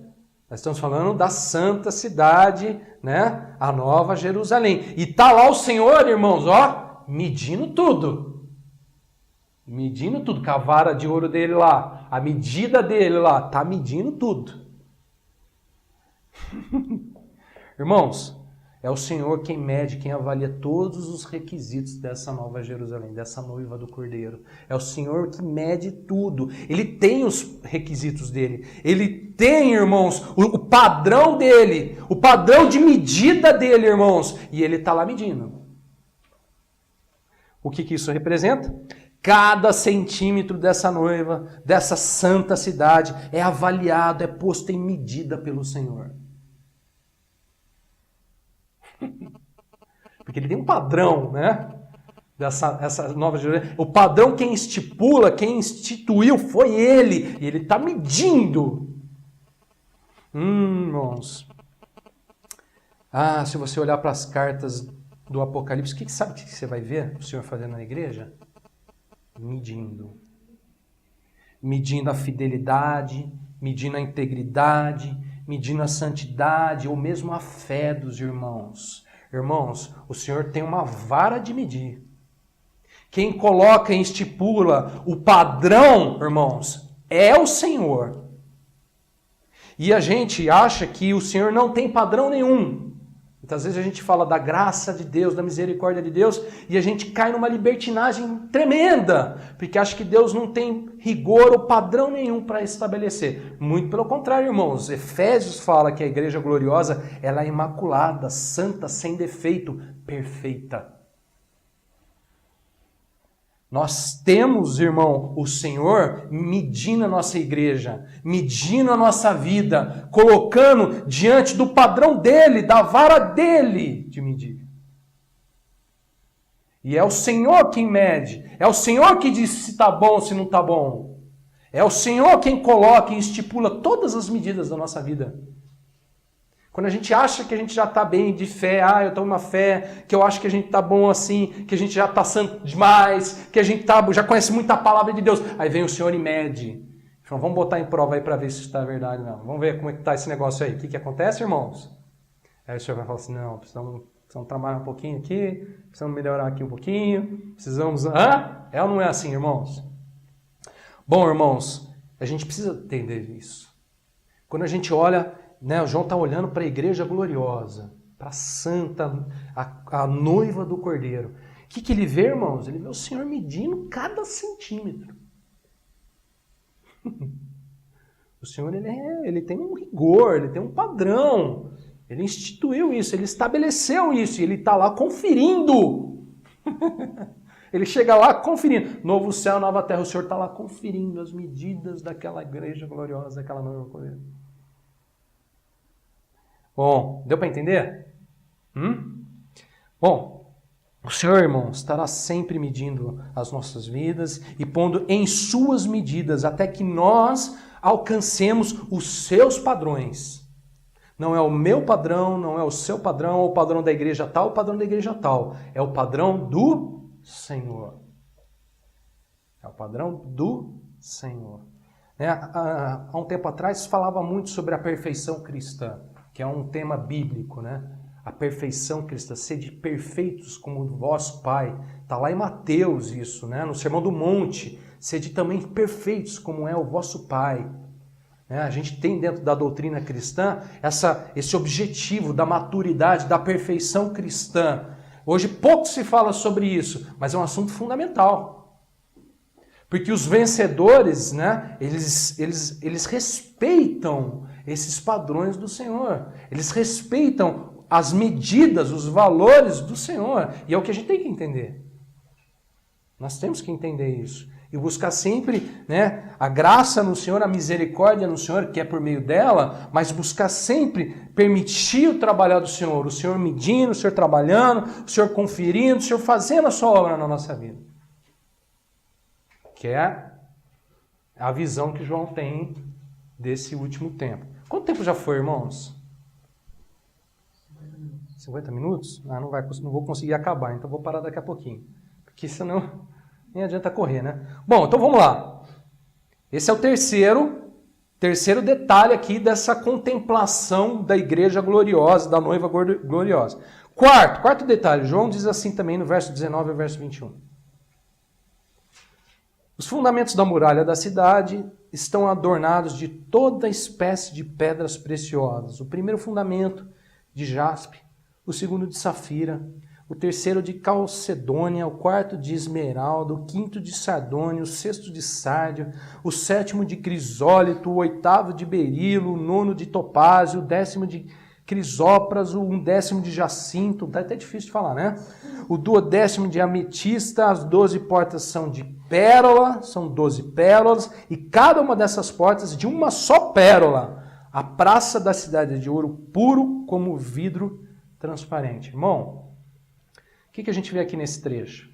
Nós estamos falando da santa cidade, né? A Nova Jerusalém. E tá lá o Senhor, irmãos, ó, medindo tudo. Medindo tudo. Com a vara de ouro dele lá. A medida dele lá. Tá medindo tudo. Irmãos, é o Senhor quem mede, quem avalia todos os requisitos dessa Nova Jerusalém, dessa noiva do Cordeiro. É o Senhor que mede tudo. Ele tem os requisitos dele. Ele tem, irmãos, o padrão dele, o padrão de medida dele, irmãos. E ele está lá medindo. O que isso representa? Cada centímetro dessa noiva, dessa santa cidade, é avaliado, é posto em medida pelo Senhor. Porque ele tem um padrão, né? Essa Nova Jerusalém. O padrão quem estipula, quem instituiu foi ele. E ele está medindo. Irmãos. Se você olhar para as cartas do Apocalipse, sabe o que você vai ver o Senhor fazendo na igreja? Medindo. Medindo a fidelidade, medindo a integridade, medindo a santidade, ou mesmo a fé dos irmãos. Irmãos, o Senhor tem uma vara de medir. Quem coloca e estipula o padrão, irmãos, é o Senhor. E a gente acha que o Senhor não tem padrão nenhum. Muitas vezes a gente fala da graça de Deus, da misericórdia de Deus, e a gente cai numa libertinagem tremenda, porque acha que Deus não tem rigor ou padrão nenhum para estabelecer. Muito pelo contrário, irmãos. Efésios fala que a igreja gloriosa ela é imaculada, santa, sem defeito, perfeita. Nós temos, irmão, o Senhor medindo a nossa igreja, medindo a nossa vida, colocando diante do padrão dele, da vara dele de medir. E é o Senhor quem mede, é o Senhor que diz se está bom ou se não está bom. É o Senhor quem coloca e estipula todas as medidas da nossa vida. Quando a gente acha que a gente já está bem de fé, eu estou numa fé, que eu acho que a gente está bom assim, que a gente já está santo demais, que a gente já conhece muita palavra de Deus. Aí vem o Senhor e mede. Então, vamos botar em prova aí para ver se isso está verdade ou não. Vamos ver como é que está esse negócio aí. O que acontece, irmãos? Aí o Senhor vai falar assim, não, precisamos trabalhar um pouquinho aqui, precisamos melhorar aqui um pouquinho, precisamos... É ou não é assim, irmãos? Bom, irmãos, a gente precisa entender isso. Quando a gente olha... O João está olhando para a igreja gloriosa, para a santa, a noiva do Cordeiro. O que ele vê, irmãos? Ele vê o Senhor medindo cada centímetro. O Senhor ele tem um rigor, ele tem um padrão. Ele instituiu isso, ele estabeleceu isso, e ele está lá conferindo. Ele chega lá conferindo. Novo céu, nova terra, o Senhor está lá conferindo as medidas daquela igreja gloriosa, daquela noiva do Cordeiro. Bom, deu para entender? Bom, o Senhor, irmãos, estará sempre medindo as nossas vidas e pondo em suas medidas até que nós alcancemos os seus padrões. Não é o meu padrão, não é o seu padrão, ou o padrão da igreja tal, o padrão da igreja tal. É o padrão do Senhor. É o padrão do Senhor. Há um tempo atrás falava muito sobre a perfeição cristã, que é um tema bíblico, né? A perfeição cristã, sede perfeitos como o vosso Pai. Está lá em Mateus isso, né? No Sermão do Monte, sede também perfeitos como é o vosso Pai. A gente tem dentro da doutrina cristã esse objetivo da maturidade, da perfeição cristã. Hoje pouco se fala sobre isso, mas é um assunto fundamental. Porque os vencedores, né? Eles respeitam esses padrões do Senhor. Eles respeitam as medidas, os valores do Senhor. E é o que a gente tem que entender. Nós temos que entender isso. E buscar sempre, né, a graça no Senhor, a misericórdia no Senhor, que é por meio dela, mas buscar sempre permitir o trabalhar do Senhor. O Senhor medindo, o Senhor trabalhando, o Senhor conferindo, o Senhor fazendo a sua obra na nossa vida. Que é a visão que João tem desse último tempo. Quanto tempo já foi, irmãos? 50 minutos? Não vou conseguir acabar, então vou parar daqui a pouquinho. Porque senão nem adianta correr, né? Bom, então vamos lá. Esse é o terceiro detalhe aqui dessa contemplação da igreja gloriosa, da noiva gloriosa. Quarto detalhe, João diz assim também no verso 19 ao verso 21. Os fundamentos da muralha da cidade estão adornados de toda espécie de pedras preciosas. O primeiro fundamento de jaspe, o segundo de safira, o terceiro de calcedônia, o quarto de esmeralda, o quinto de sardônio, o sexto de sárdio, o sétimo de crisólito, o oitavo de berilo, o nono de topázio, o décimo de crisópraso, um décimo de jacinto, tá até difícil de falar, né? O duodécimo de ametista, as 12 portas são de pérola, são 12 pérolas, e cada uma dessas portas de uma só pérola. A praça da cidade é de ouro puro como vidro transparente. Irmão, o que a gente vê aqui nesse trecho?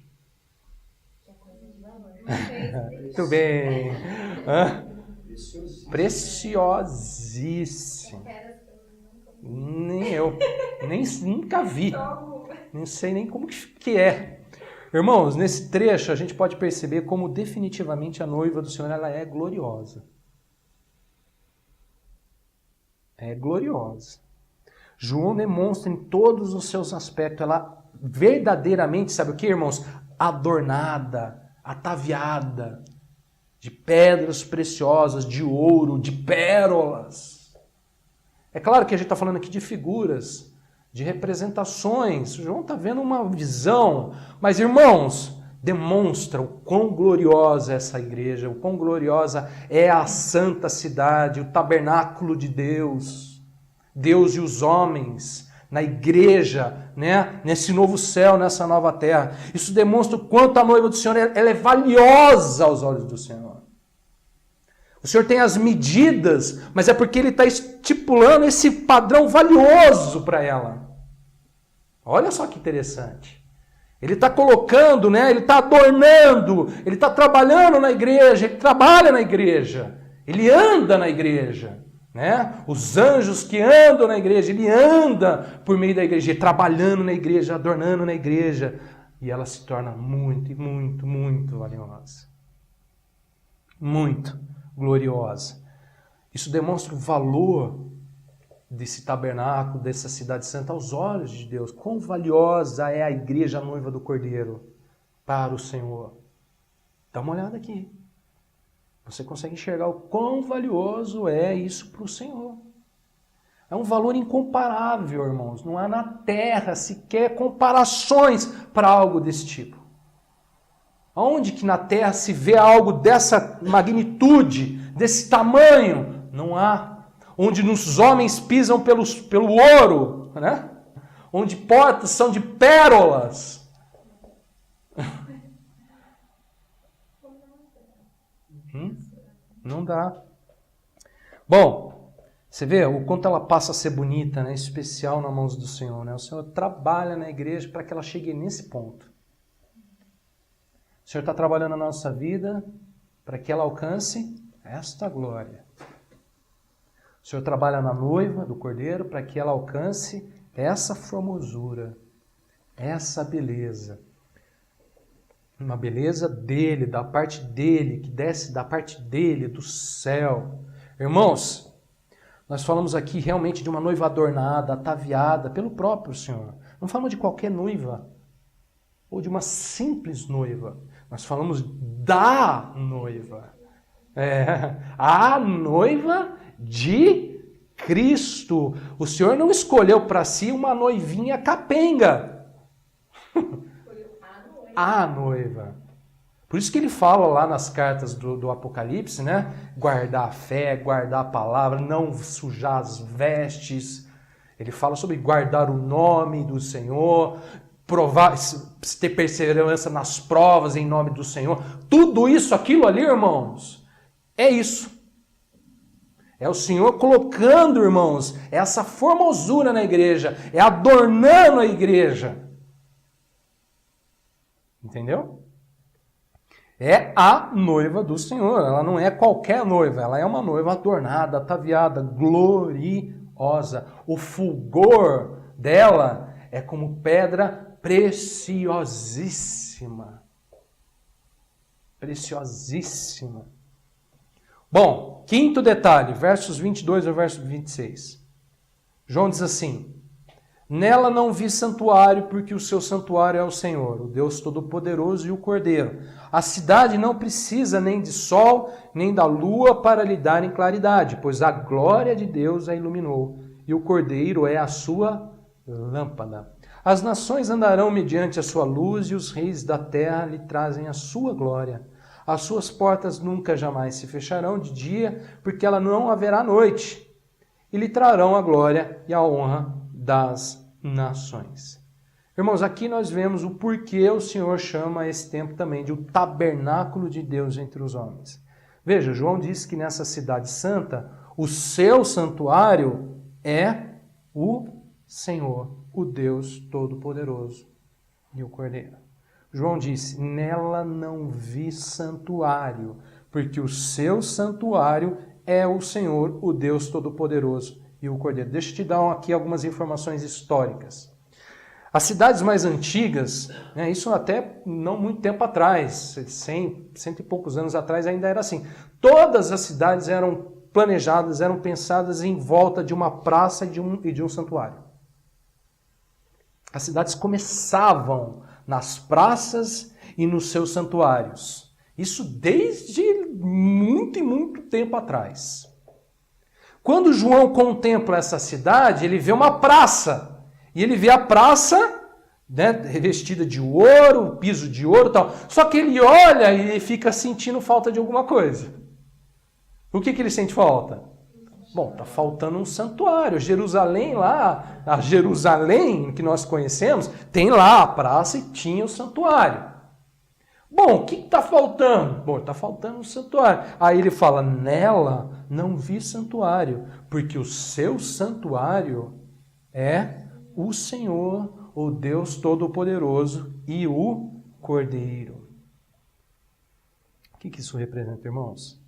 Muito bem. Preciosíssimo. Nem eu. Nunca vi. Não sei nem como que é. Irmãos, nesse trecho a gente pode perceber como definitivamente a noiva do Senhor ela é gloriosa. É gloriosa. João demonstra em todos os seus aspectos, ela verdadeiramente, sabe o que, irmãos? Adornada, ataviada, de pedras preciosas, de ouro, de pérolas. É claro que a gente está falando aqui de figuras, de representações. O João está vendo uma visão, mas, irmãos, demonstra o quão gloriosa é essa igreja, o quão gloriosa é a santa cidade, o tabernáculo de Deus, Deus e os homens, na igreja, né? Nesse novo céu, nessa nova terra. Isso demonstra o quanto a noiva do Senhor ela é valiosa aos olhos do Senhor. O Senhor tem as medidas, mas é porque Ele está estipulando esse padrão valioso para ela. Olha só que interessante. Ele está colocando, né? Ele está adornando, ele está trabalhando na igreja, ele trabalha na igreja, ele anda na igreja. Né? Os anjos que andam na igreja, ele anda por meio da igreja, trabalhando na igreja, adornando na igreja, e ela se torna muito, muito, muito valiosa. Muito gloriosa. Isso demonstra o valor desse tabernáculo, dessa cidade santa aos olhos de Deus. Quão valiosa é a igreja, a noiva do Cordeiro, para o Senhor. Dá uma olhada aqui. Você consegue enxergar o quão valioso é isso para o Senhor. É um valor incomparável, irmãos. Não há na terra sequer comparações para algo desse tipo. Aonde que na terra se vê algo dessa magnitude, desse tamanho? Não há. Onde os homens pisam pelo ouro, né? Onde portas são de pérolas. Não dá. Bom, você vê o quanto ela passa a ser bonita, né? Especial nas mãos do Senhor, né? O Senhor trabalha na igreja para que ela chegue nesse ponto. O Senhor está trabalhando na nossa vida para que ela alcance esta glória. O Senhor trabalha na noiva do Cordeiro para que ela alcance essa formosura, essa beleza. Uma beleza dele, da parte dele, que desce da parte dele, do céu. Irmãos, nós falamos aqui realmente de uma noiva adornada, ataviada pelo próprio Senhor. Não falamos de qualquer noiva, ou de uma simples noiva. Nós falamos da noiva. A noiva de Cristo. O Senhor não escolheu para si uma noivinha capenga. A noiva. Por isso que ele fala lá nas cartas do Apocalipse, né? Guardar a fé, guardar a palavra, não sujar as vestes. Ele fala sobre guardar o nome do Senhor, provar, ter perseverança nas provas em nome do Senhor. Tudo isso, aquilo ali, irmãos, é isso. É o Senhor colocando, irmãos, essa formosura na igreja, é adornando a igreja. Entendeu? É a noiva do Senhor. Ela não é qualquer noiva. Ela é uma noiva adornada, ataviada, gloriosa. O fulgor dela é como pedra preciosíssima. Preciosíssima. Bom, quinto detalhe, versos 22 ao verso 26. João diz assim: nela não vi santuário, porque o seu santuário é o Senhor, o Deus Todo-Poderoso e o Cordeiro. A cidade não precisa nem de sol, nem da lua para lhe darem claridade, pois a glória de Deus a iluminou, e o Cordeiro é a sua lâmpada. As nações andarão mediante a sua luz, e os reis da terra lhe trazem a sua glória. As suas portas nunca jamais se fecharão de dia, porque ela não haverá noite. E lhe trarão a glória e a honra das nações. Irmãos, aqui nós vemos o porquê o Senhor chama esse tempo também de o tabernáculo de Deus entre os homens. Veja, João diz que nessa cidade santa, o seu santuário é o Senhor, o Deus Todo-Poderoso e o Cordeiro. João disse, nela não vi santuário, porque o seu santuário é o Senhor, o Deus Todo-Poderoso e o Cordeiro. Deixa eu te dar aqui algumas informações históricas. As cidades mais antigas, isso até não muito tempo atrás, 100 e poucos anos atrás ainda era assim. Todas as cidades eram planejadas, eram pensadas em volta de uma praça e de um santuário. As cidades começavam nas praças e nos seus santuários. Isso desde muito e muito tempo atrás. Quando João contempla essa cidade, ele vê uma praça. E ele vê a praça, revestida de ouro, piso de ouro e tal. Só que ele olha e ele fica sentindo falta de alguma coisa. O que ele sente falta? Bom, está faltando um santuário. Jerusalém lá, a Jerusalém que nós conhecemos, tem lá a praça e tinha o santuário. Bom, o que está faltando? Bom, está faltando um santuário. Aí ele fala, nela não vi santuário, porque o seu santuário é o Senhor, o Deus Todo-Poderoso e o Cordeiro. O que isso representa, irmãos?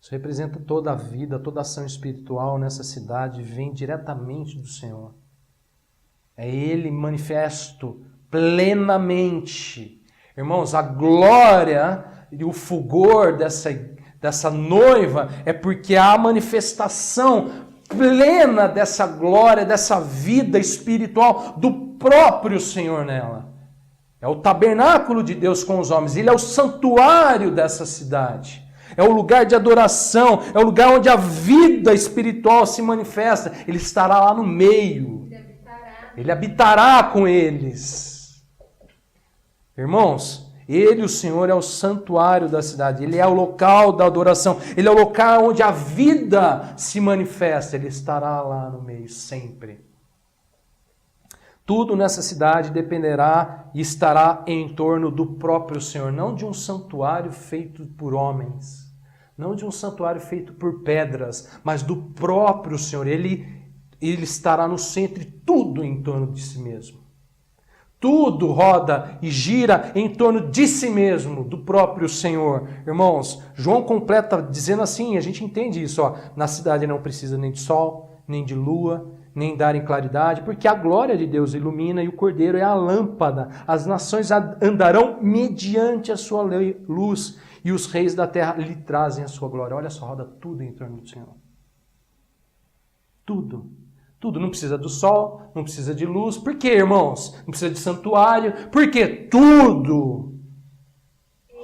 Isso representa toda a vida, toda a ação espiritual nessa cidade vem diretamente do Senhor. É Ele manifesto plenamente. Irmãos, a glória e o fulgor dessa noiva é porque há a manifestação plena dessa glória, dessa vida espiritual do próprio Senhor nela. É o tabernáculo de Deus com os homens. Ele é o santuário dessa cidade. É o lugar de adoração. É o lugar onde a vida espiritual se manifesta. Ele estará lá no meio. Ele habitará com eles. Irmãos, Ele, o Senhor, é o santuário da cidade. Ele é o local da adoração. Ele é o local onde a vida se manifesta. Ele estará lá no meio, sempre. Tudo nessa cidade dependerá e estará em torno do próprio Senhor. Não de um santuário feito por homens. Não de um santuário feito por pedras. Mas do próprio Senhor. Ele estará no centro e tudo em torno de si mesmo. Tudo roda e gira em torno de si mesmo, do próprio Senhor. Irmãos, João completa dizendo assim, a gente entende isso. Na cidade não precisa nem de sol, nem de lua, nem darem claridade, porque a glória de Deus ilumina e o Cordeiro é a lâmpada. As nações andarão mediante a sua luz e os reis da terra lhe trazem a sua glória. Olha só, roda tudo em torno do Senhor. Tudo. Tudo, não precisa do sol, não precisa de luz. Por quê, irmãos? Não precisa de santuário. Porque tudo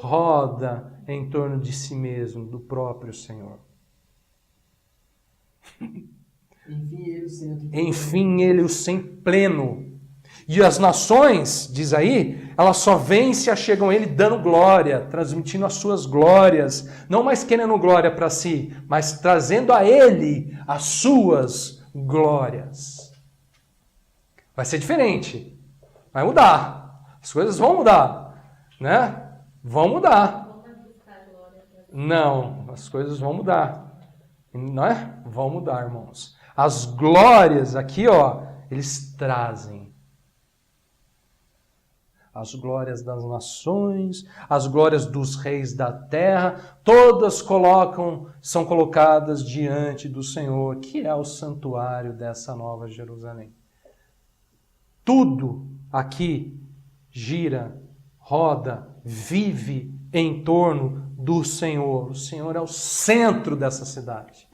roda em torno de si mesmo, do próprio Senhor. Enfim, ele o centro pleno. E as nações, diz aí, elas só vêm e se achegam a ele dando glória, transmitindo as suas glórias. Não mais querendo glória para si, mas trazendo a ele as suas glórias. Vai ser diferente. Vai mudar. As coisas vão mudar. Né? Vão mudar. Não, as coisas vão mudar. Não é? Vão mudar, irmãos. As glórias aqui, eles trazem. As glórias das nações, as glórias dos reis da terra, todas são colocadas diante do Senhor, que é o santuário dessa nova Jerusalém. Tudo aqui gira, roda, vive em torno do Senhor. O Senhor é o centro dessa cidade.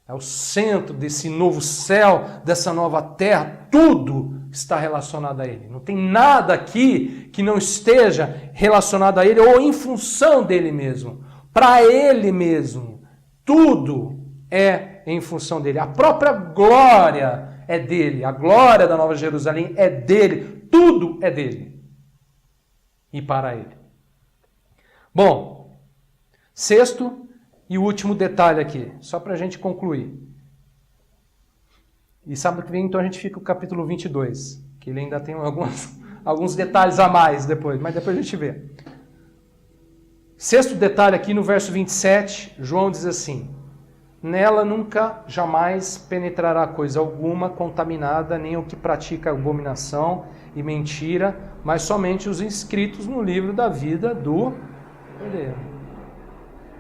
É o centro desse novo céu, dessa nova terra. Tudo está relacionado a Ele. Não tem nada aqui que não esteja relacionado a Ele ou em função dEle mesmo. Para Ele mesmo. Tudo é em função dEle. A própria glória é dEle. A glória da Nova Jerusalém é dEle. Tudo é dEle. E para Ele. Bom, sexto e último detalhe aqui, só para a gente concluir. E sábado que vem, então, a gente fica com o capítulo 22, que ele ainda tem alguns detalhes a mais depois, mas depois a gente vê. Sexto detalhe aqui no verso 27, João diz assim: nela nunca, jamais penetrará coisa alguma contaminada, nem o que pratica abominação e mentira, mas somente os inscritos no livro da vida do Cordeiro.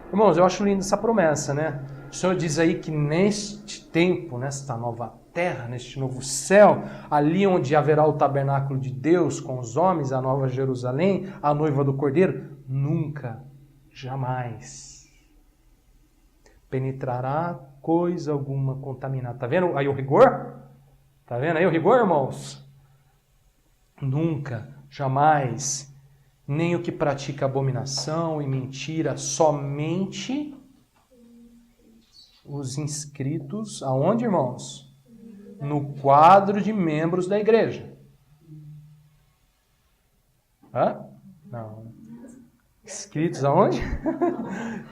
Irmãos, eu acho linda essa promessa, né? O Senhor diz aí que neste tempo, nesta nova terra, neste novo céu, ali onde haverá o tabernáculo de Deus com os homens, a Nova Jerusalém, a noiva do Cordeiro, nunca, jamais penetrará coisa alguma contaminada. Tá vendo aí o rigor? Tá vendo aí o rigor, irmãos? Nunca, jamais, nem o que pratica abominação e mentira, somente os inscritos, aonde, irmãos? No quadro de membros da igreja. Hã? Não. Inscritos aonde?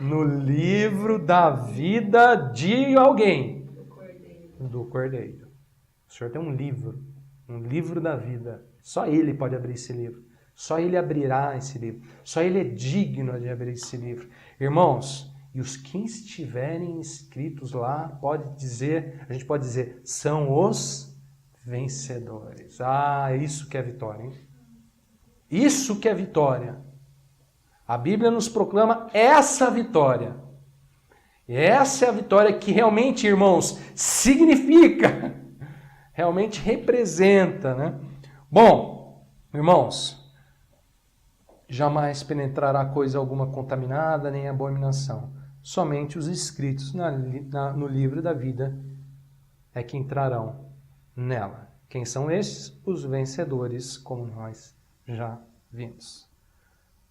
No livro da vida de alguém. Do Cordeiro. O Senhor tem um livro da vida. Só Ele pode abrir esse livro. Só Ele abrirá esse livro. Só Ele é digno de abrir esse livro. Irmãos, e os que estiverem inscritos lá, a gente pode dizer, são os vencedores. Ah, isso que é vitória, hein? Isso que é vitória. A Bíblia nos proclama essa vitória. E essa é a vitória que realmente, irmãos, significa, realmente representa, né? Bom, irmãos, jamais penetrará coisa alguma contaminada, nem abominação. Somente os inscritos no livro da vida é que entrarão nela. Quem são estes? Os vencedores, como nós já vimos.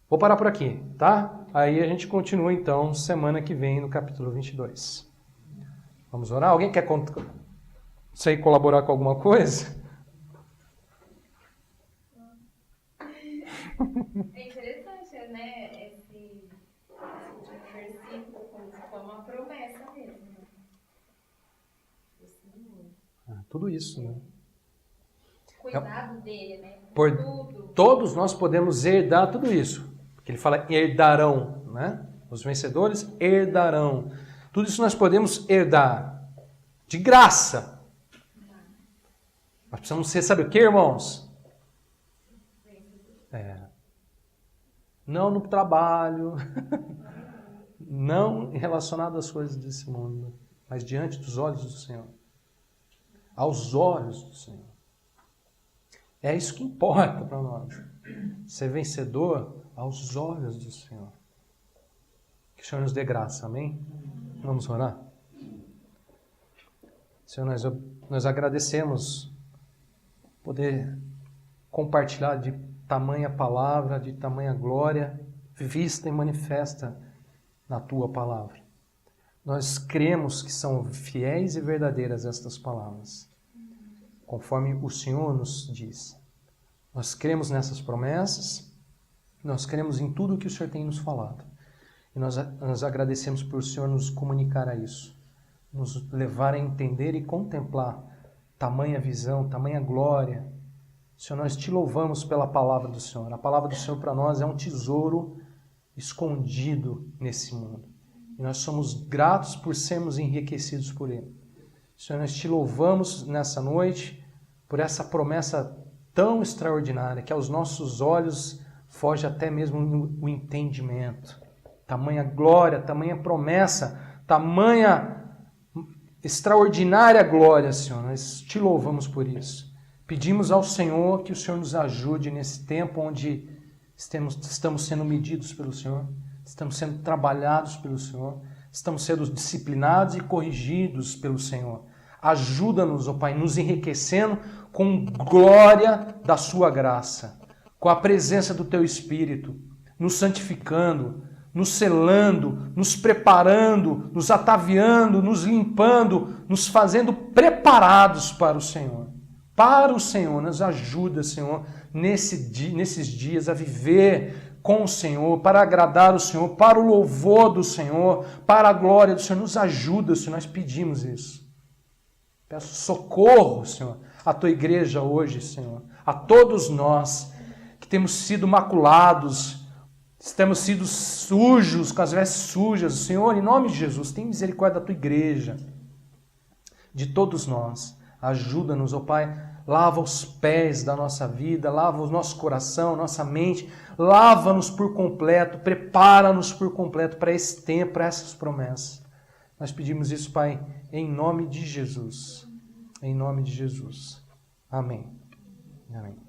Vou parar por aqui, tá? Aí a gente continua, então, semana que vem, no capítulo 22. Vamos orar? Alguém quer colaborar com alguma coisa? É interessante, né? Esse último versículo, como se for uma promessa mesmo. Tudo isso, né? Cuidado dele, né? Por tudo. Todos nós podemos herdar tudo isso. Porque ele fala herdarão, né? Os vencedores herdarão. Tudo isso nós podemos herdar. De graça. Nós precisamos ser, sabe o que, irmãos? Não no trabalho, não relacionado às coisas desse mundo, mas diante dos olhos do Senhor. Aos olhos do Senhor. É isso que importa para nós. Ser vencedor aos olhos do Senhor. Que o Senhor nos dê graça, amém? Vamos orar? Senhor, nós agradecemos poder compartilhar de tamanha palavra, de tamanha glória, vista e manifesta na Tua palavra. Nós cremos que são fiéis e verdadeiras estas palavras, conforme o Senhor nos diz. Nós cremos nessas promessas, nós cremos em tudo que o Senhor tem nos falado. E nós agradecemos por o Senhor nos comunicar a isso, nos levar a entender e contemplar tamanha visão, tamanha glória. Senhor, nós te louvamos pela palavra do Senhor. A palavra do Senhor para nós é um tesouro escondido nesse mundo. E nós somos gratos por sermos enriquecidos por Ele. Senhor, nós te louvamos nessa noite por essa promessa tão extraordinária que aos nossos olhos foge até mesmo o entendimento. Tamanha glória, tamanha promessa, tamanha extraordinária glória, Senhor. Nós te louvamos por isso. Pedimos ao Senhor que o Senhor nos ajude nesse tempo onde estamos sendo medidos pelo Senhor, estamos sendo trabalhados pelo Senhor, estamos sendo disciplinados e corrigidos pelo Senhor. Ajuda-nos, ó Pai, nos enriquecendo com glória da sua graça, com a presença do Teu Espírito, nos santificando, nos selando, nos preparando, nos ataviando, nos limpando, nos fazendo preparados para o Senhor. Para o Senhor, nos ajuda, Senhor, nesses dias a viver com o Senhor, para agradar o Senhor, para o louvor do Senhor, para a glória do Senhor. Nos ajuda, Senhor, nós pedimos isso. Peço socorro, Senhor, à Tua igreja hoje, Senhor, a todos nós que temos sido maculados, temos sido sujos, com as vestes sujas. Senhor, em nome de Jesus, tem misericórdia da Tua igreja, de todos nós. Ajuda-nos, ó Pai, lava os pés da nossa vida, lava o nosso coração, nossa mente, lava-nos por completo, prepara-nos por completo para esse tempo, para essas promessas. Nós pedimos isso, Pai, em nome de Jesus. Em nome de Jesus. Amém. Amém.